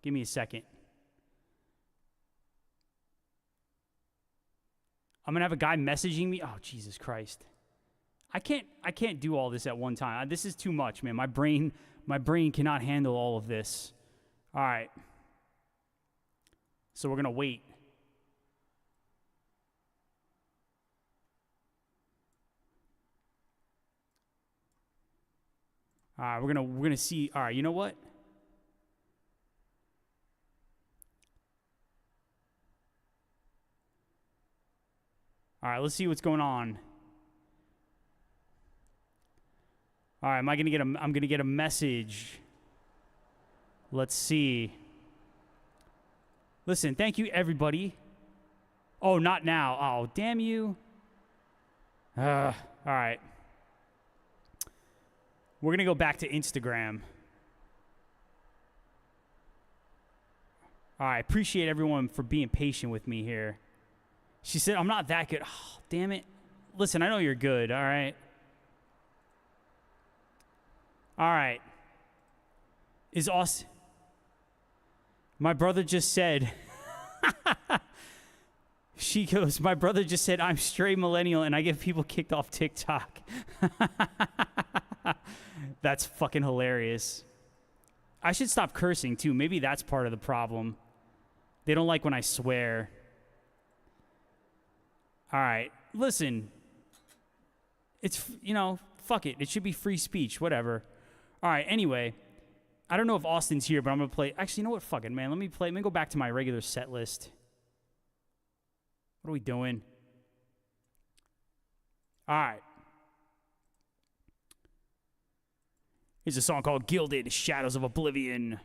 A: Give me a second. I'm going to have a guy messaging me. Oh, Jesus Christ. I can't do all this at one time. This is too much, man. My brain cannot handle all of this. All right. So we're going to wait. All right, we're gonna see. All right, you know what? All right, let's see what's going on. All right, I'm gonna get a message. Let's see. Listen, thank you everybody. Oh, not now. Oh, damn you. All right. We're going to go back to Instagram. All right. Appreciate everyone for being patient with me here. She said, I'm not that good. Oh, damn it. Listen, I know you're good. All right. All right. Is Austin... My brother just said... She goes, my brother just said, I'm straight millennial and I get people kicked off TikTok. That's fucking hilarious. I should stop cursing, too. Maybe that's part of the problem. They don't like when I swear. All right. Listen. It's, fuck it. It should be free speech. Whatever. All right. Anyway. I don't know if Austin's here, but I'm going to play. Actually, you know what? Fuck it, man. Let me go back to my regular set list. What are we doing? All right. Here's a song called Gilded Shadows of Oblivion.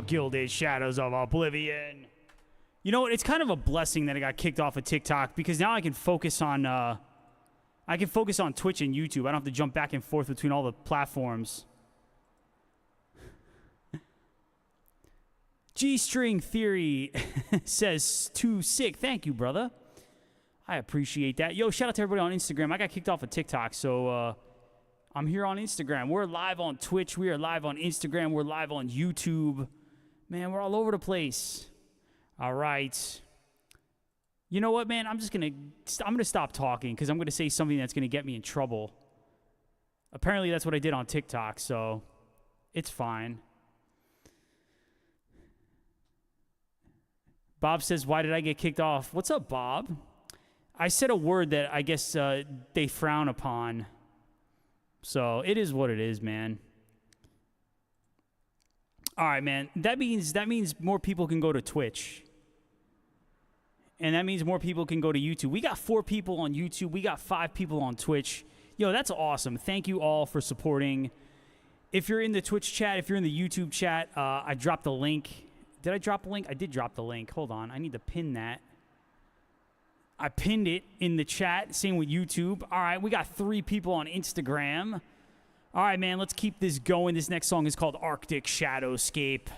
A: gilded shadows of oblivion. You know what? It's kind of a blessing that I got kicked off of TikTok because now I can focus on Twitch and YouTube. I don't have to jump back and forth between all the platforms. G-String Theory says, too sick. Thank you, brother. I appreciate that. Yo, shout out to everybody on Instagram. I got kicked off of TikTok, so I'm here on Instagram. We're live on Twitch. We are live on Instagram. We're live on YouTube. Man, we're all over the place. All right. You know what, man? I'm gonna stop talking because I'm gonna say something that's gonna get me in trouble. Apparently, that's what I did on TikTok, so it's fine. Bob says, "Why did I get kicked off?" What's up, Bob? I said a word that I guess they frown upon. So it is what it is, man. All right, man. That means more people can go to Twitch. And that means more people can go to YouTube. We got 4 people on YouTube. We got 5 people on Twitch. Yo, that's awesome. Thank you all for supporting. If you're in the Twitch chat, if you're in the YouTube chat, I dropped a link. Did I drop a link? I did drop the link. Hold on. I need to pin that. I pinned it in the chat. Same with YouTube. All right, we got 3 people on Instagram. All right, man, let's keep this going. This next song is called Arctic Shadowscape.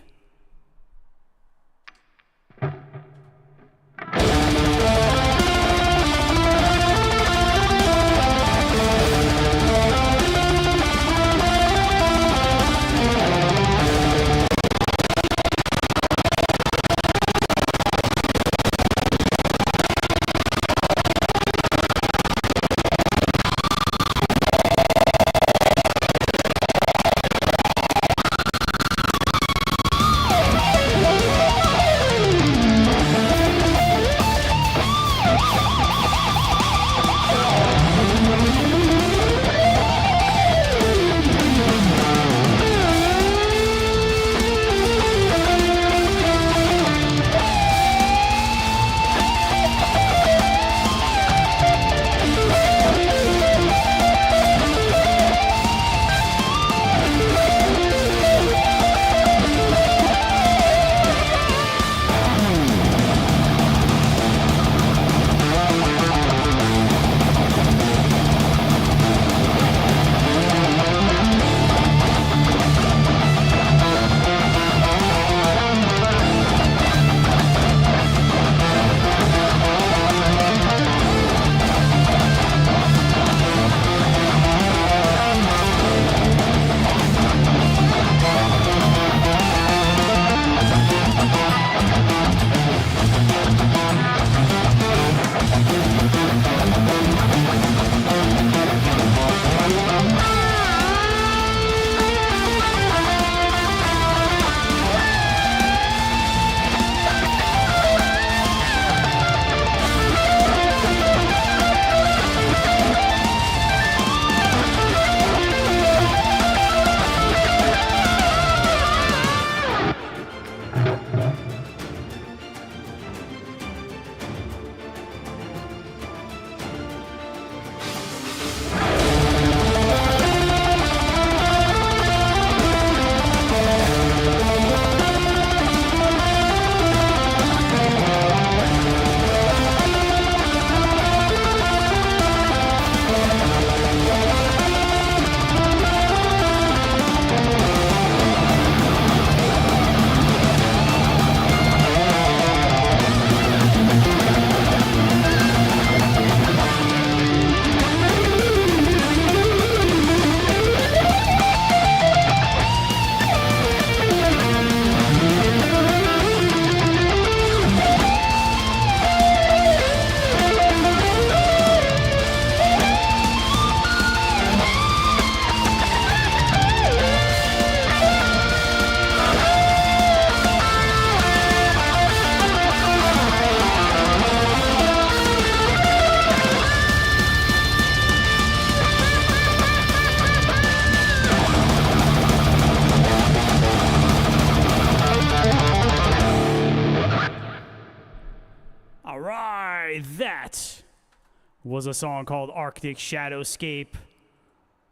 A: Was a song called Arctic Shadowscape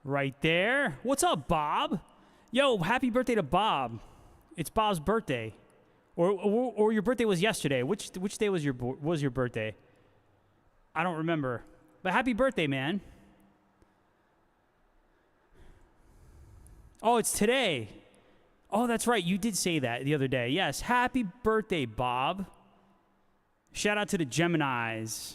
A: right there. What's up, Bob? Yo, happy birthday to Bob. It's Bob's birthday. Or your birthday was yesterday. Which day was your birthday? I don't remember. But happy birthday, man. Oh, it's today. Oh, that's right. You did say that the other day. Yes. Happy birthday, Bob. Shout out to the Geminis.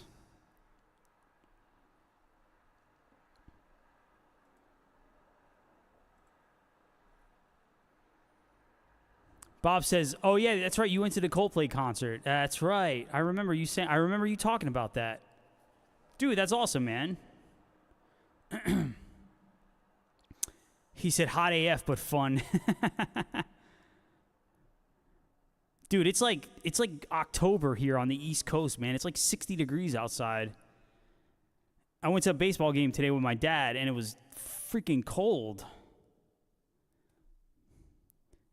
A: Bob says, "Oh yeah, that's right. You went to the Coldplay concert. That's right. I remember you saying. I remember you talking about that, dude. That's awesome, man." He said, "Hot AF, but fun." Dude, it's like October here on the East Coast, man. It's like 60 degrees outside. I went to a baseball game today with my dad, and it was freaking cold.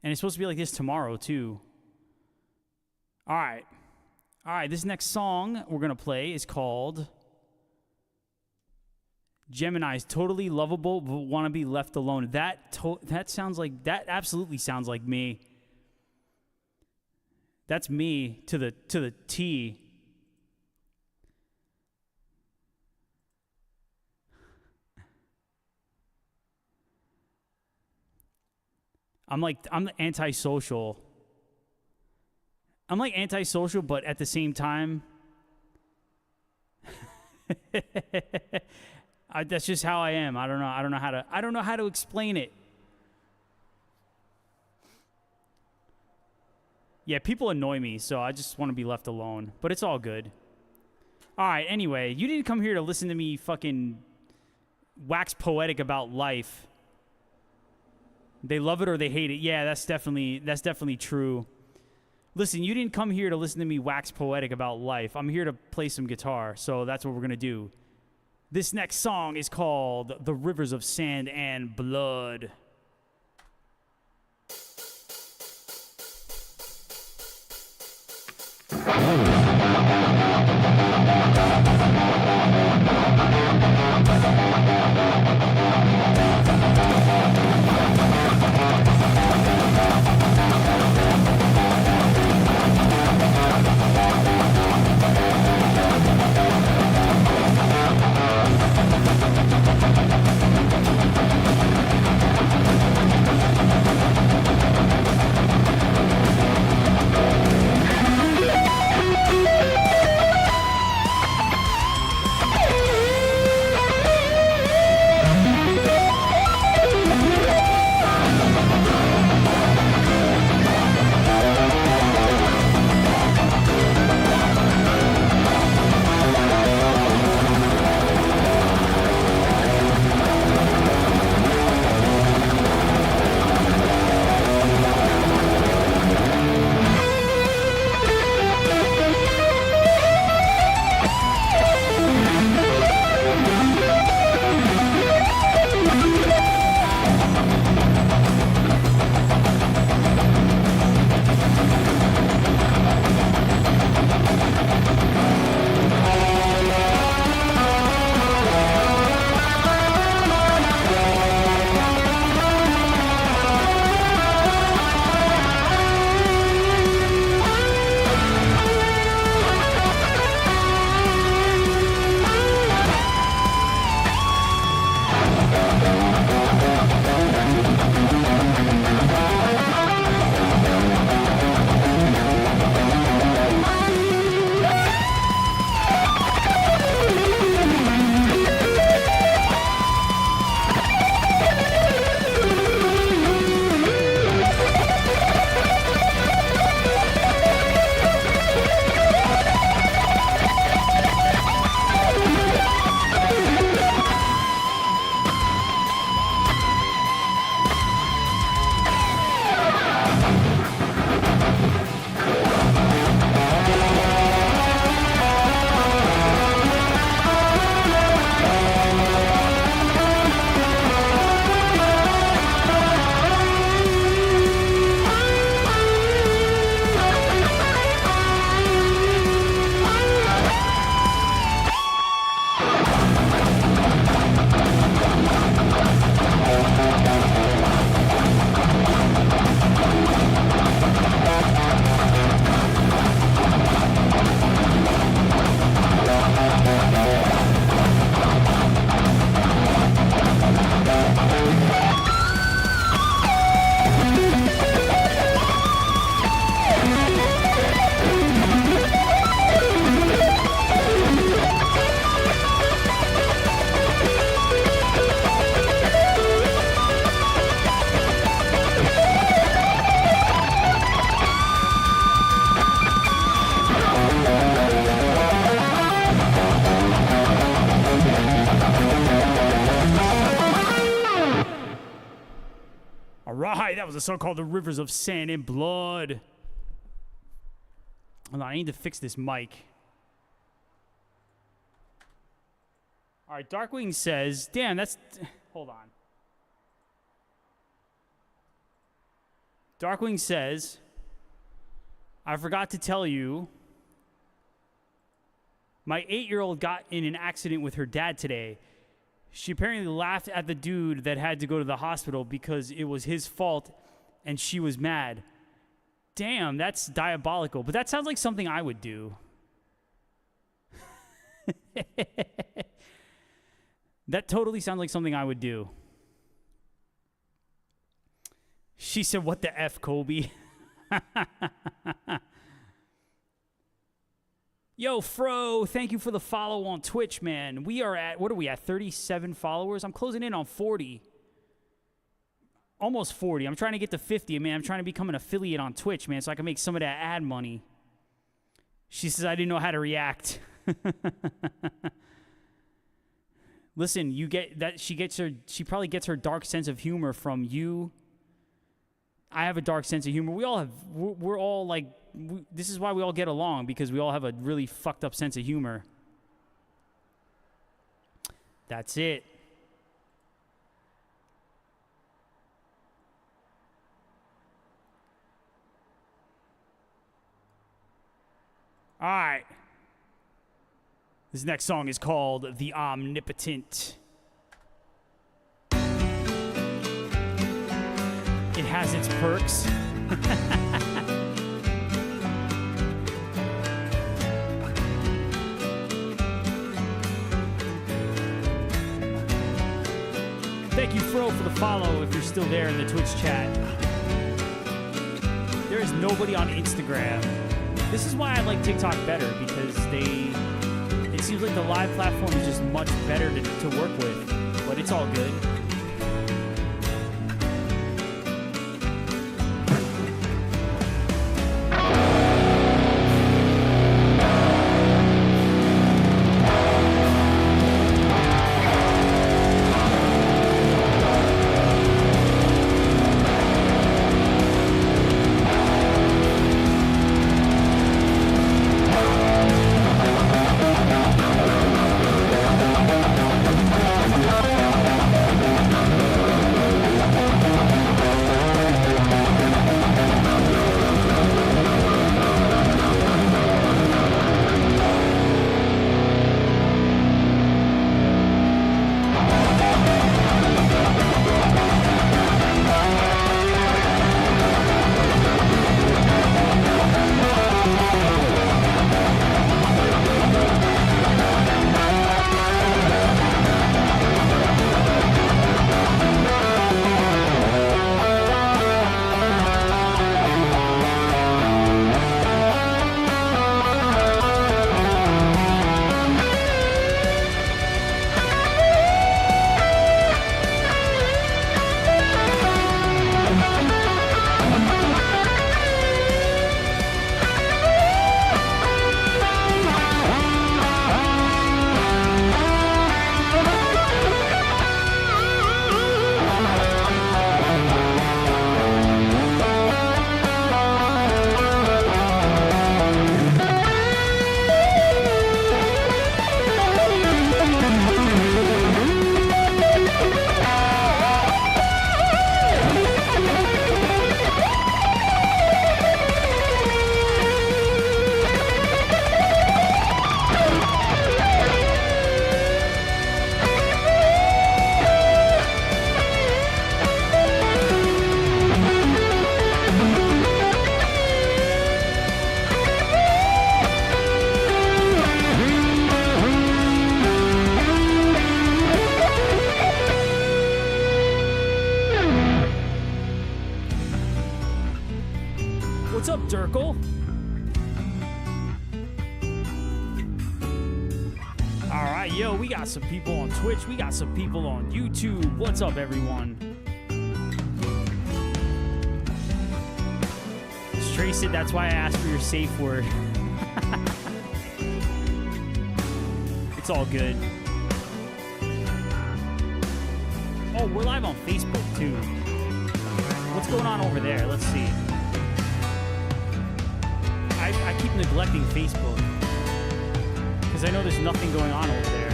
A: And it's supposed to be like this tomorrow, too. All right. This next song we're going to play is called Gemini's Totally Lovable But Wanna Be Left Alone. That absolutely sounds like me. That's me to the T. I'm antisocial. I'm like antisocial, but at the same time, that's just how I am. I don't know how to explain it. Yeah, people annoy me, so I just want to be left alone. But it's all good. All right, anyway, you didn't come here to listen to me fucking wax poetic about life. They love it or they hate it. Yeah, that's definitely true. Listen, you didn't come here to listen to me wax poetic about life. I'm here to play some guitar, so that's what we're going to do. This next song is called The Rivers of Sand and Blood. right, that was a song called The Rivers of Sand and Blood. Hold on, I need to fix this mic. All right, Darkwing says, damn, that's... Hold on. Darkwing says, I forgot to tell you, my 8-year-old got in an accident with her dad today. She apparently laughed at the dude that had to go to the hospital because it was his fault and she was mad. Damn, that's diabolical. But that sounds like something I would do. That totally sounds like something I would do. She said, what the F, Kobe? Yo, Fro, thank you for the follow on Twitch, man. We are at, what are we at, 37 followers? I'm closing in on 40. Almost 40. I'm trying to get to 50, man. I'm trying to become an affiliate on Twitch, man, so I can make some of that ad money. She says, I didn't know how to react. Listen, you get that she probably gets her dark sense of humor from you. I have a dark sense of humor. We all have, we're all like, this is why we all get along, because we all have a really fucked up sense of humor. That's it. All right. This next song is called The Omnipotent. It has its perks. Thank you, Fro, for the follow if you're still there in the Twitch chat. There is nobody on Instagram. This is why I like TikTok better, because it seems like the live platform is just much better to work with, but it's all good. Some people on Twitch. We got some people on YouTube. What's up, everyone? Stray said that's why I asked for your safe word. It's all good. Oh, we're live on Facebook, too. What's going on over there? Let's see. I keep neglecting Facebook because I know there's nothing going on over there.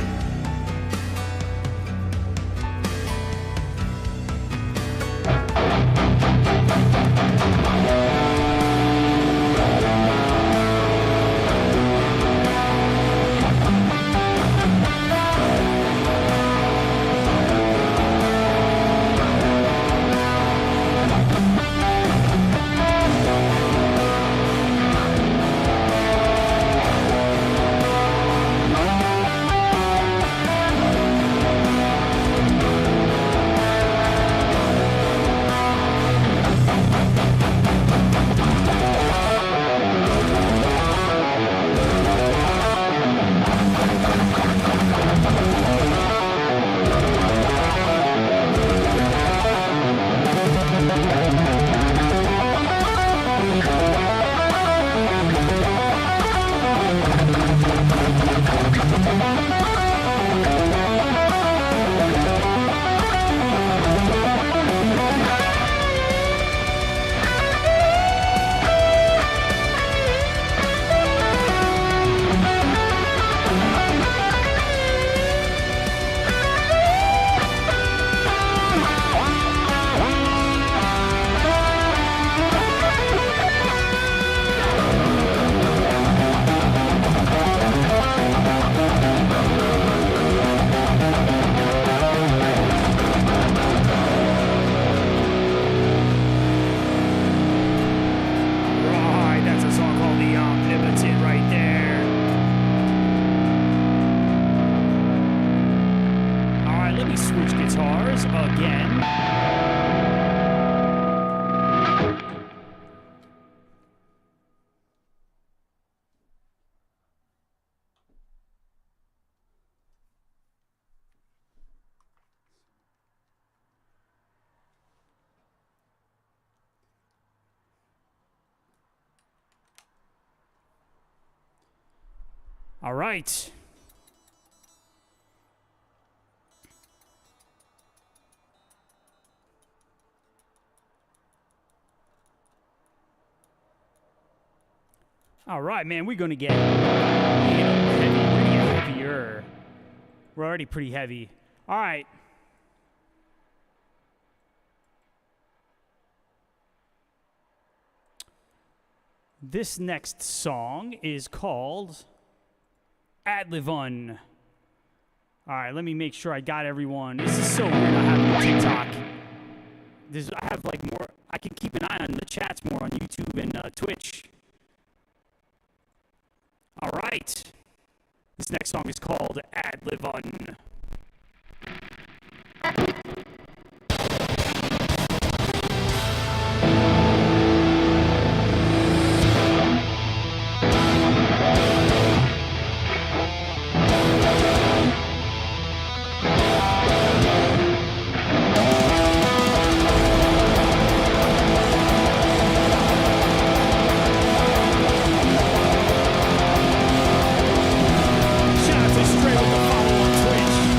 A: All right. All right, man, we're going to get heavy. We're going to get heavier. We're already pretty heavy. All right. This next song is called Adlivun. All right, let me make sure I got everyone. This is so weird not having a TikTok. I have like more. I can keep an eye on the chats more on YouTube and Twitch. All right. This next song is called Adlivun. Shout out to Stray with the follow on Twitch.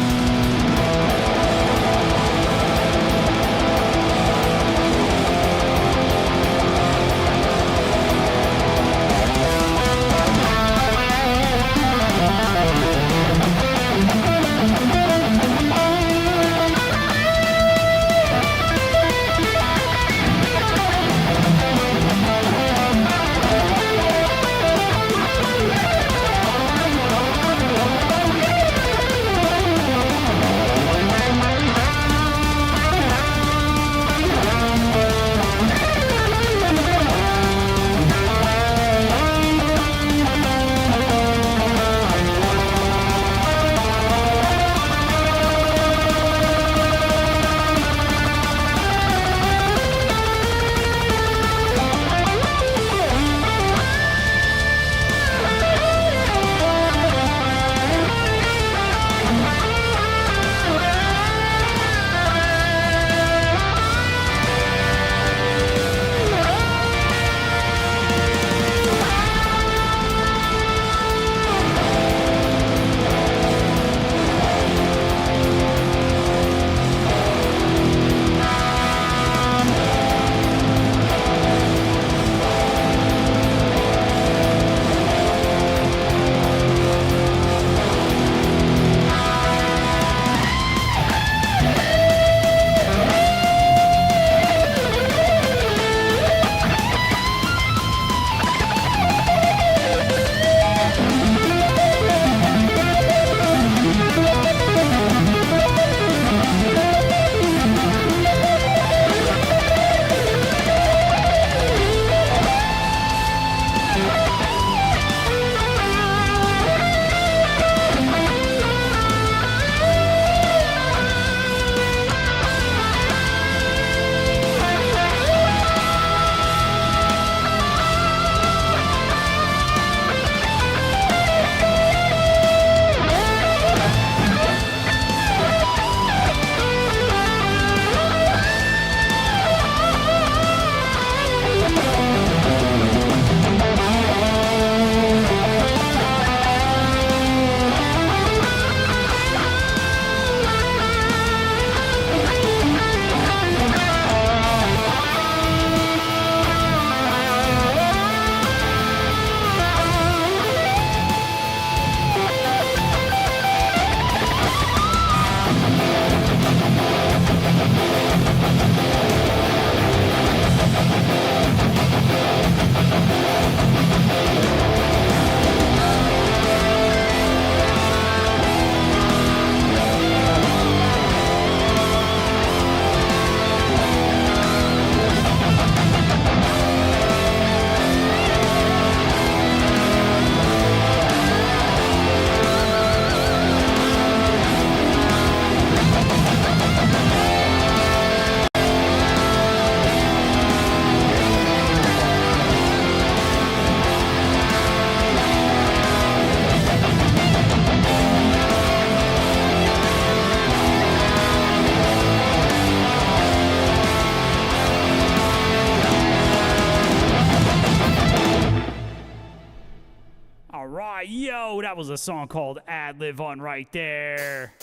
A: That was a song called Ad Live on right there.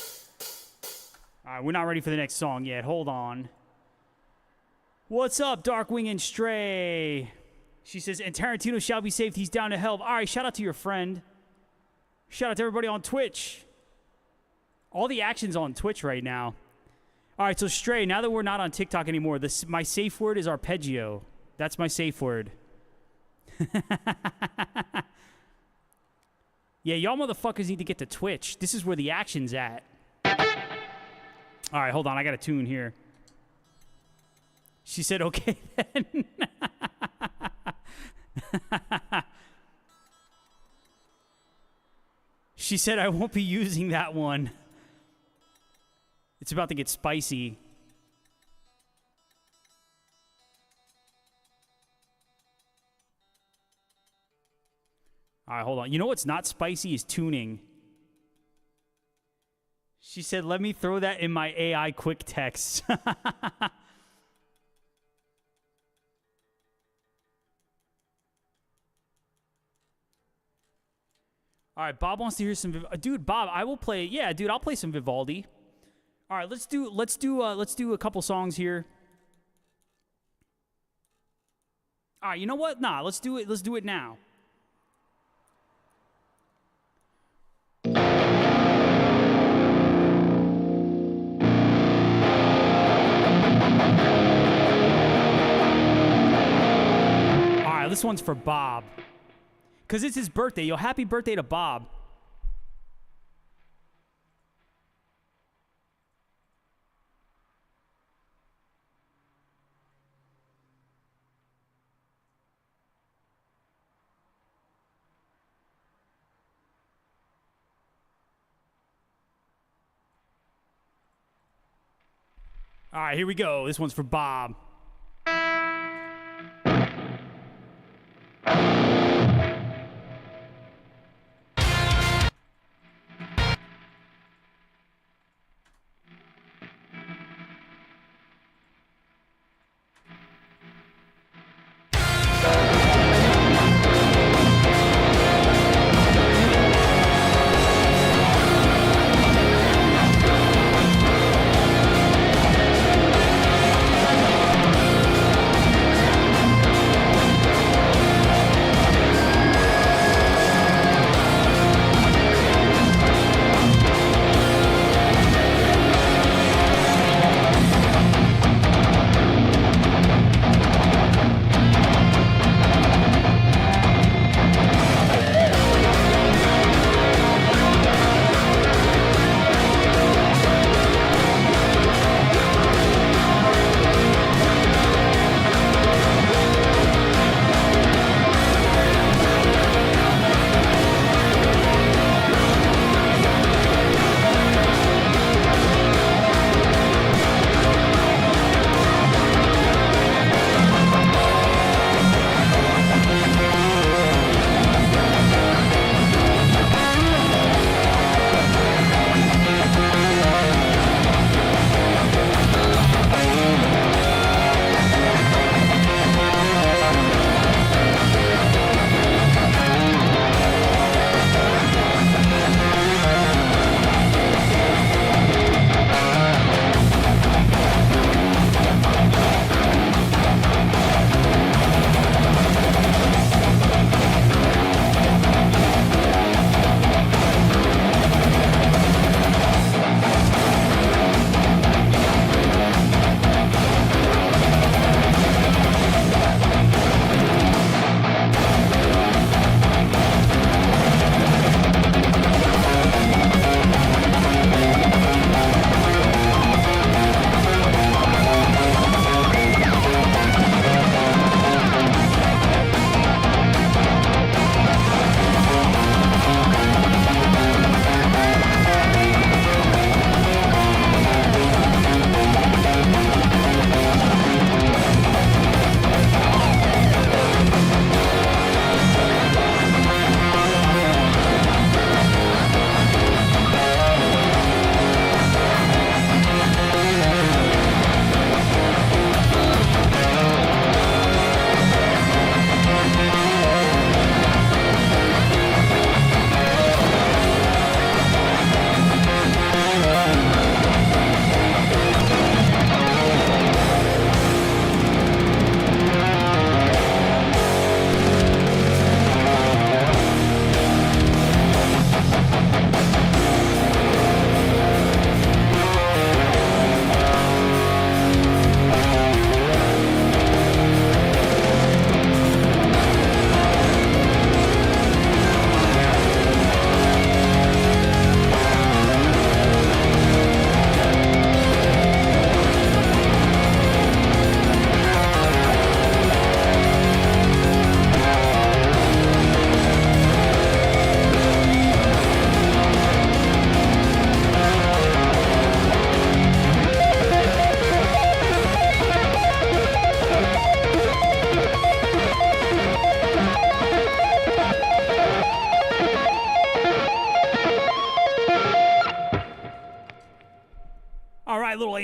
A: All right, we're not ready for the next song yet. Hold on. What's up, Darkwing and Stray? She says, and Tarantino shall be saved. He's down to help. All right, shout out to your friend. Shout out to everybody on Twitch. All the action's on Twitch right now. All right, so Stray, now that we're not on TikTok anymore, my safe word is arpeggio. That's my safe word. Yeah, y'all motherfuckers need to get to Twitch. This is where the action's at. All right, hold on. I got a tune here. She said, okay, then. She said, I won't be using that one. It's about to get spicy. All right, hold on. You know what's not spicy is tuning. She said, let me throw that in my AI quick text. All right, Bob wants to hear some. Dude, Bob, I will play. Yeah, dude, I'll play some Vivaldi. All right, let's do a couple songs here. All right, you know what? Nah, let's do it. Let's do it now. All right, this one's for Bob. Because it's his birthday. Yo, happy birthday to Bob. All right, here we go. This one's for Bob.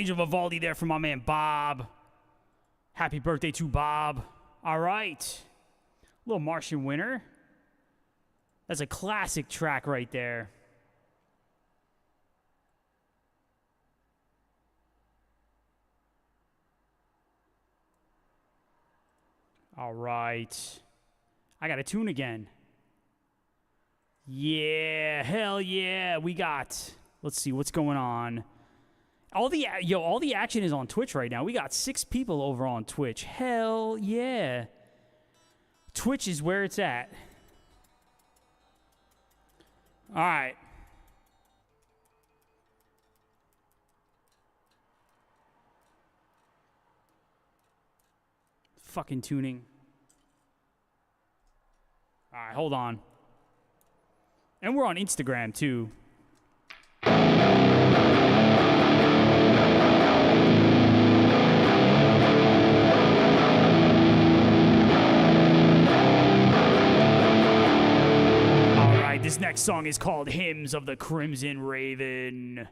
A: Angel Vivaldi there for my man Bob. Happy birthday to Bob. All right. Little Martian Winter. That's a classic track right there. All right. I got a tune again. Yeah, hell yeah. We got, let's see what's going on. All the action is on Twitch right now. We got 6 people over on Twitch. Hell yeah. Twitch is where it's at. All right. Fucking tuning. All right, hold on. And we're on Instagram, too. All right, this next song is called Hymns of the Crimson Raven.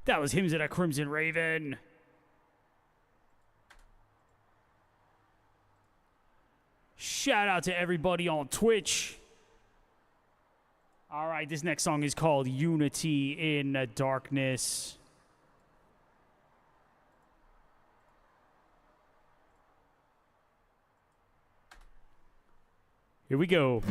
A: That was Hymns of the Crimson Raven. Shout out to everybody on Twitch. All right, this next song is called Unity in the Darkness. Here we go.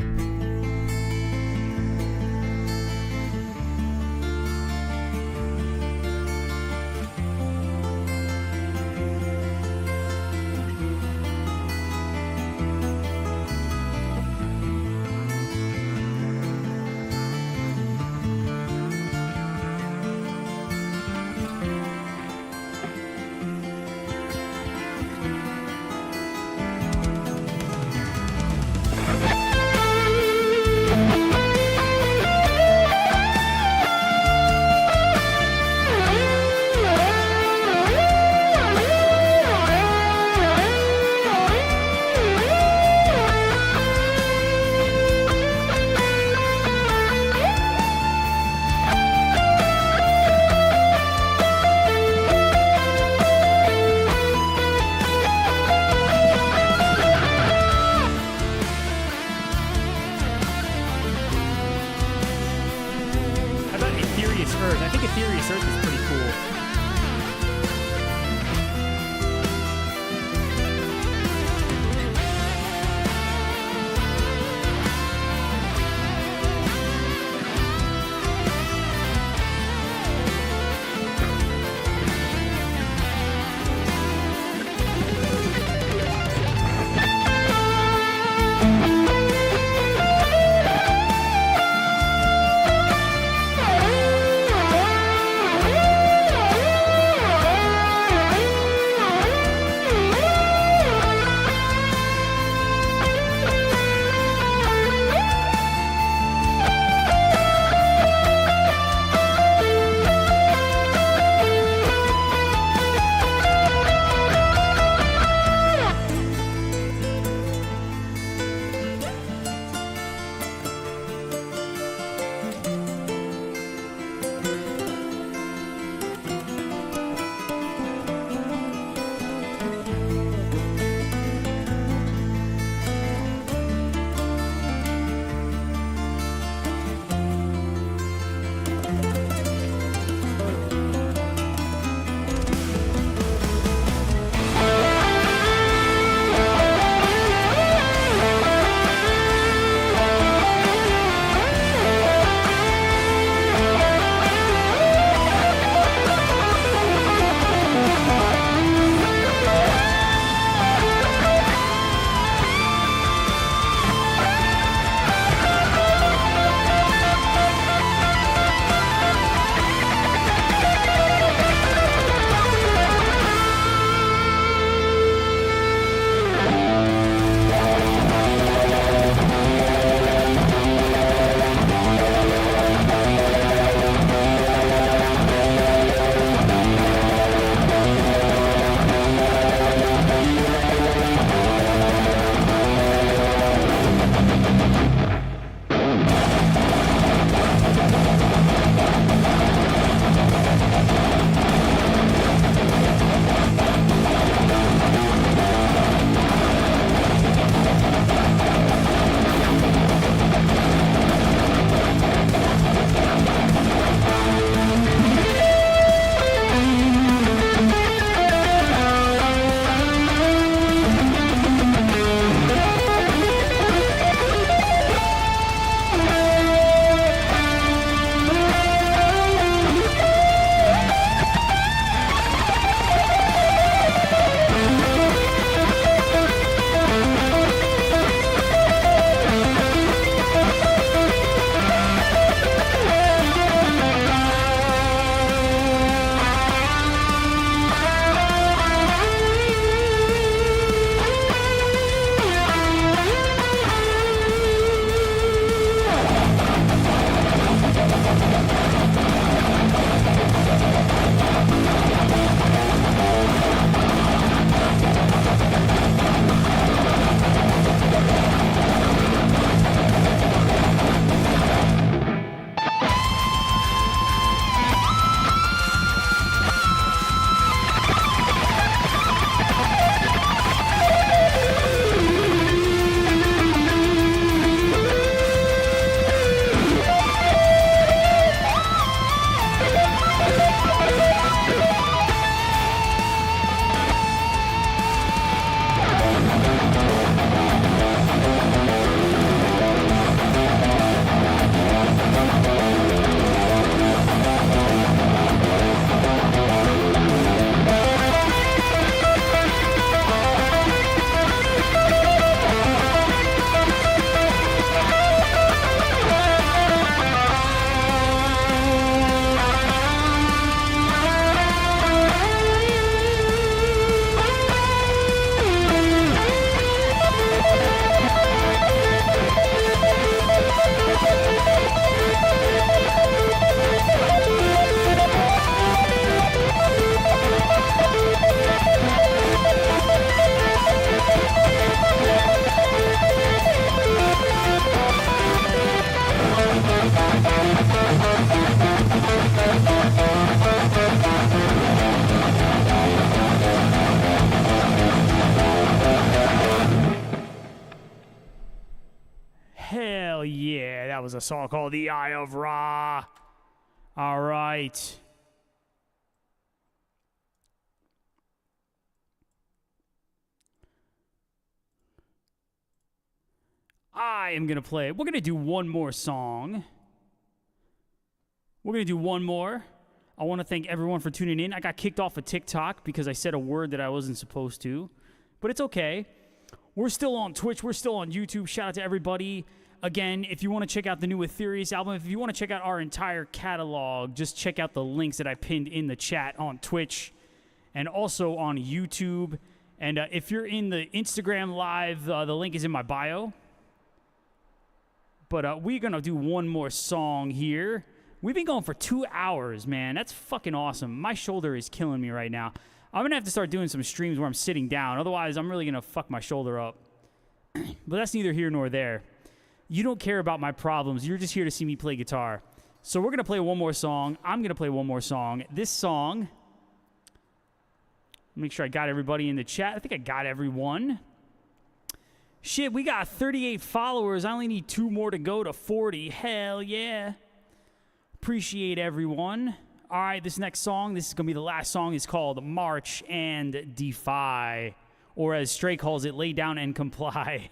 A: That was a song called The Eye of Ra. All right. I am going to play. We're going to do one more song. We're going to do one more. I want to thank everyone for tuning in. I got kicked off of TikTok because I said a word that I wasn't supposed to. But it's okay. We're still on Twitch. We're still on YouTube. Shout out to everybody. Again, if you want to check out the new Etherius album, if you want to check out our entire catalog, just check out the links that I pinned in the chat on Twitch and also on YouTube. And if you're in the Instagram Live, the link is in my bio. But we're going to do one more song here. We've been going for 2 hours, man. That's fucking awesome. My shoulder is killing me right now. I'm going to have to start doing some streams where I'm sitting down. Otherwise, I'm really going to fuck my shoulder up. But that's neither here nor there. You don't care about my problems. You're just here to see me play guitar. So we're going to play one more song. I'm going to play one more song. This song, make sure I got everybody in the chat. I think I got everyone. Shit, we got 38 followers. I only need 2 more to go to 40. Hell yeah. Appreciate everyone. All right, this next song, this is going to be the last song, is called March and Defy. Or as Stray calls it, Lay Down and Comply.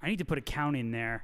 A: I need to put a count in there.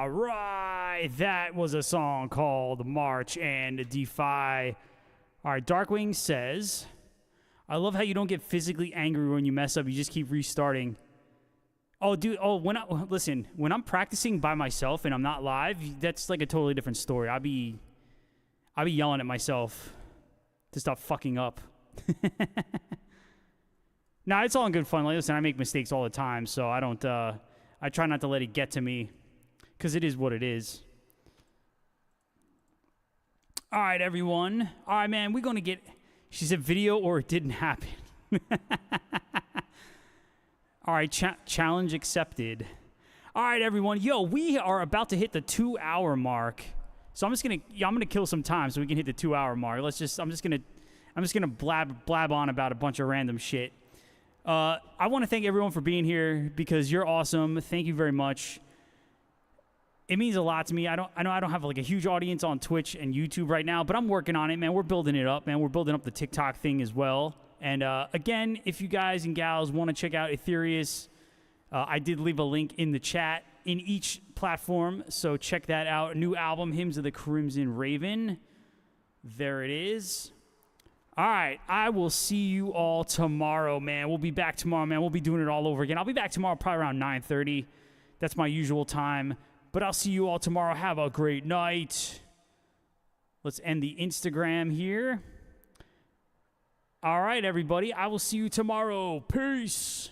A: All right, that was a song called March and Defy. All right, Darkwing says, I love how you don't get physically angry when you mess up. You just keep restarting. Oh, dude. Oh, listen, when I'm practicing by myself and I'm not live, that's like a totally different story. I'll be yelling at myself to stop fucking up. Nah, it's all in good fun. Like, listen, I make mistakes all the time, so I don't. I try not to let it get to me, because it is what it is. All right, everyone. All right, man. We're gonna get. She said video or it didn't happen. All right, challenge accepted. All right, everyone. Yo, we are about to hit the 2-hour mark. So I'm gonna kill some time so we can hit the 2-hour mark. I'm just gonna blab on about a bunch of random shit. I want to thank everyone for being here because you're awesome. Thank you very much. It means a lot to me. I know I don't have like a huge audience on Twitch and YouTube right now, but I'm working on it, man. We're building it up, man. We're building up the TikTok thing as well. And again, if you guys and gals want to check out Etherius, I did leave a link in the chat in each platform, so check that out. New album, Hymns of the Crimson Raven. There it is. All right, I will see you all tomorrow, man. We'll be back tomorrow, man. We'll be doing it all over again. I'll be back tomorrow probably around 9:30. That's my usual time. But I'll see you all tomorrow. Have a great night. Let's end the Instagram here. All right, everybody. I will see you tomorrow. Peace.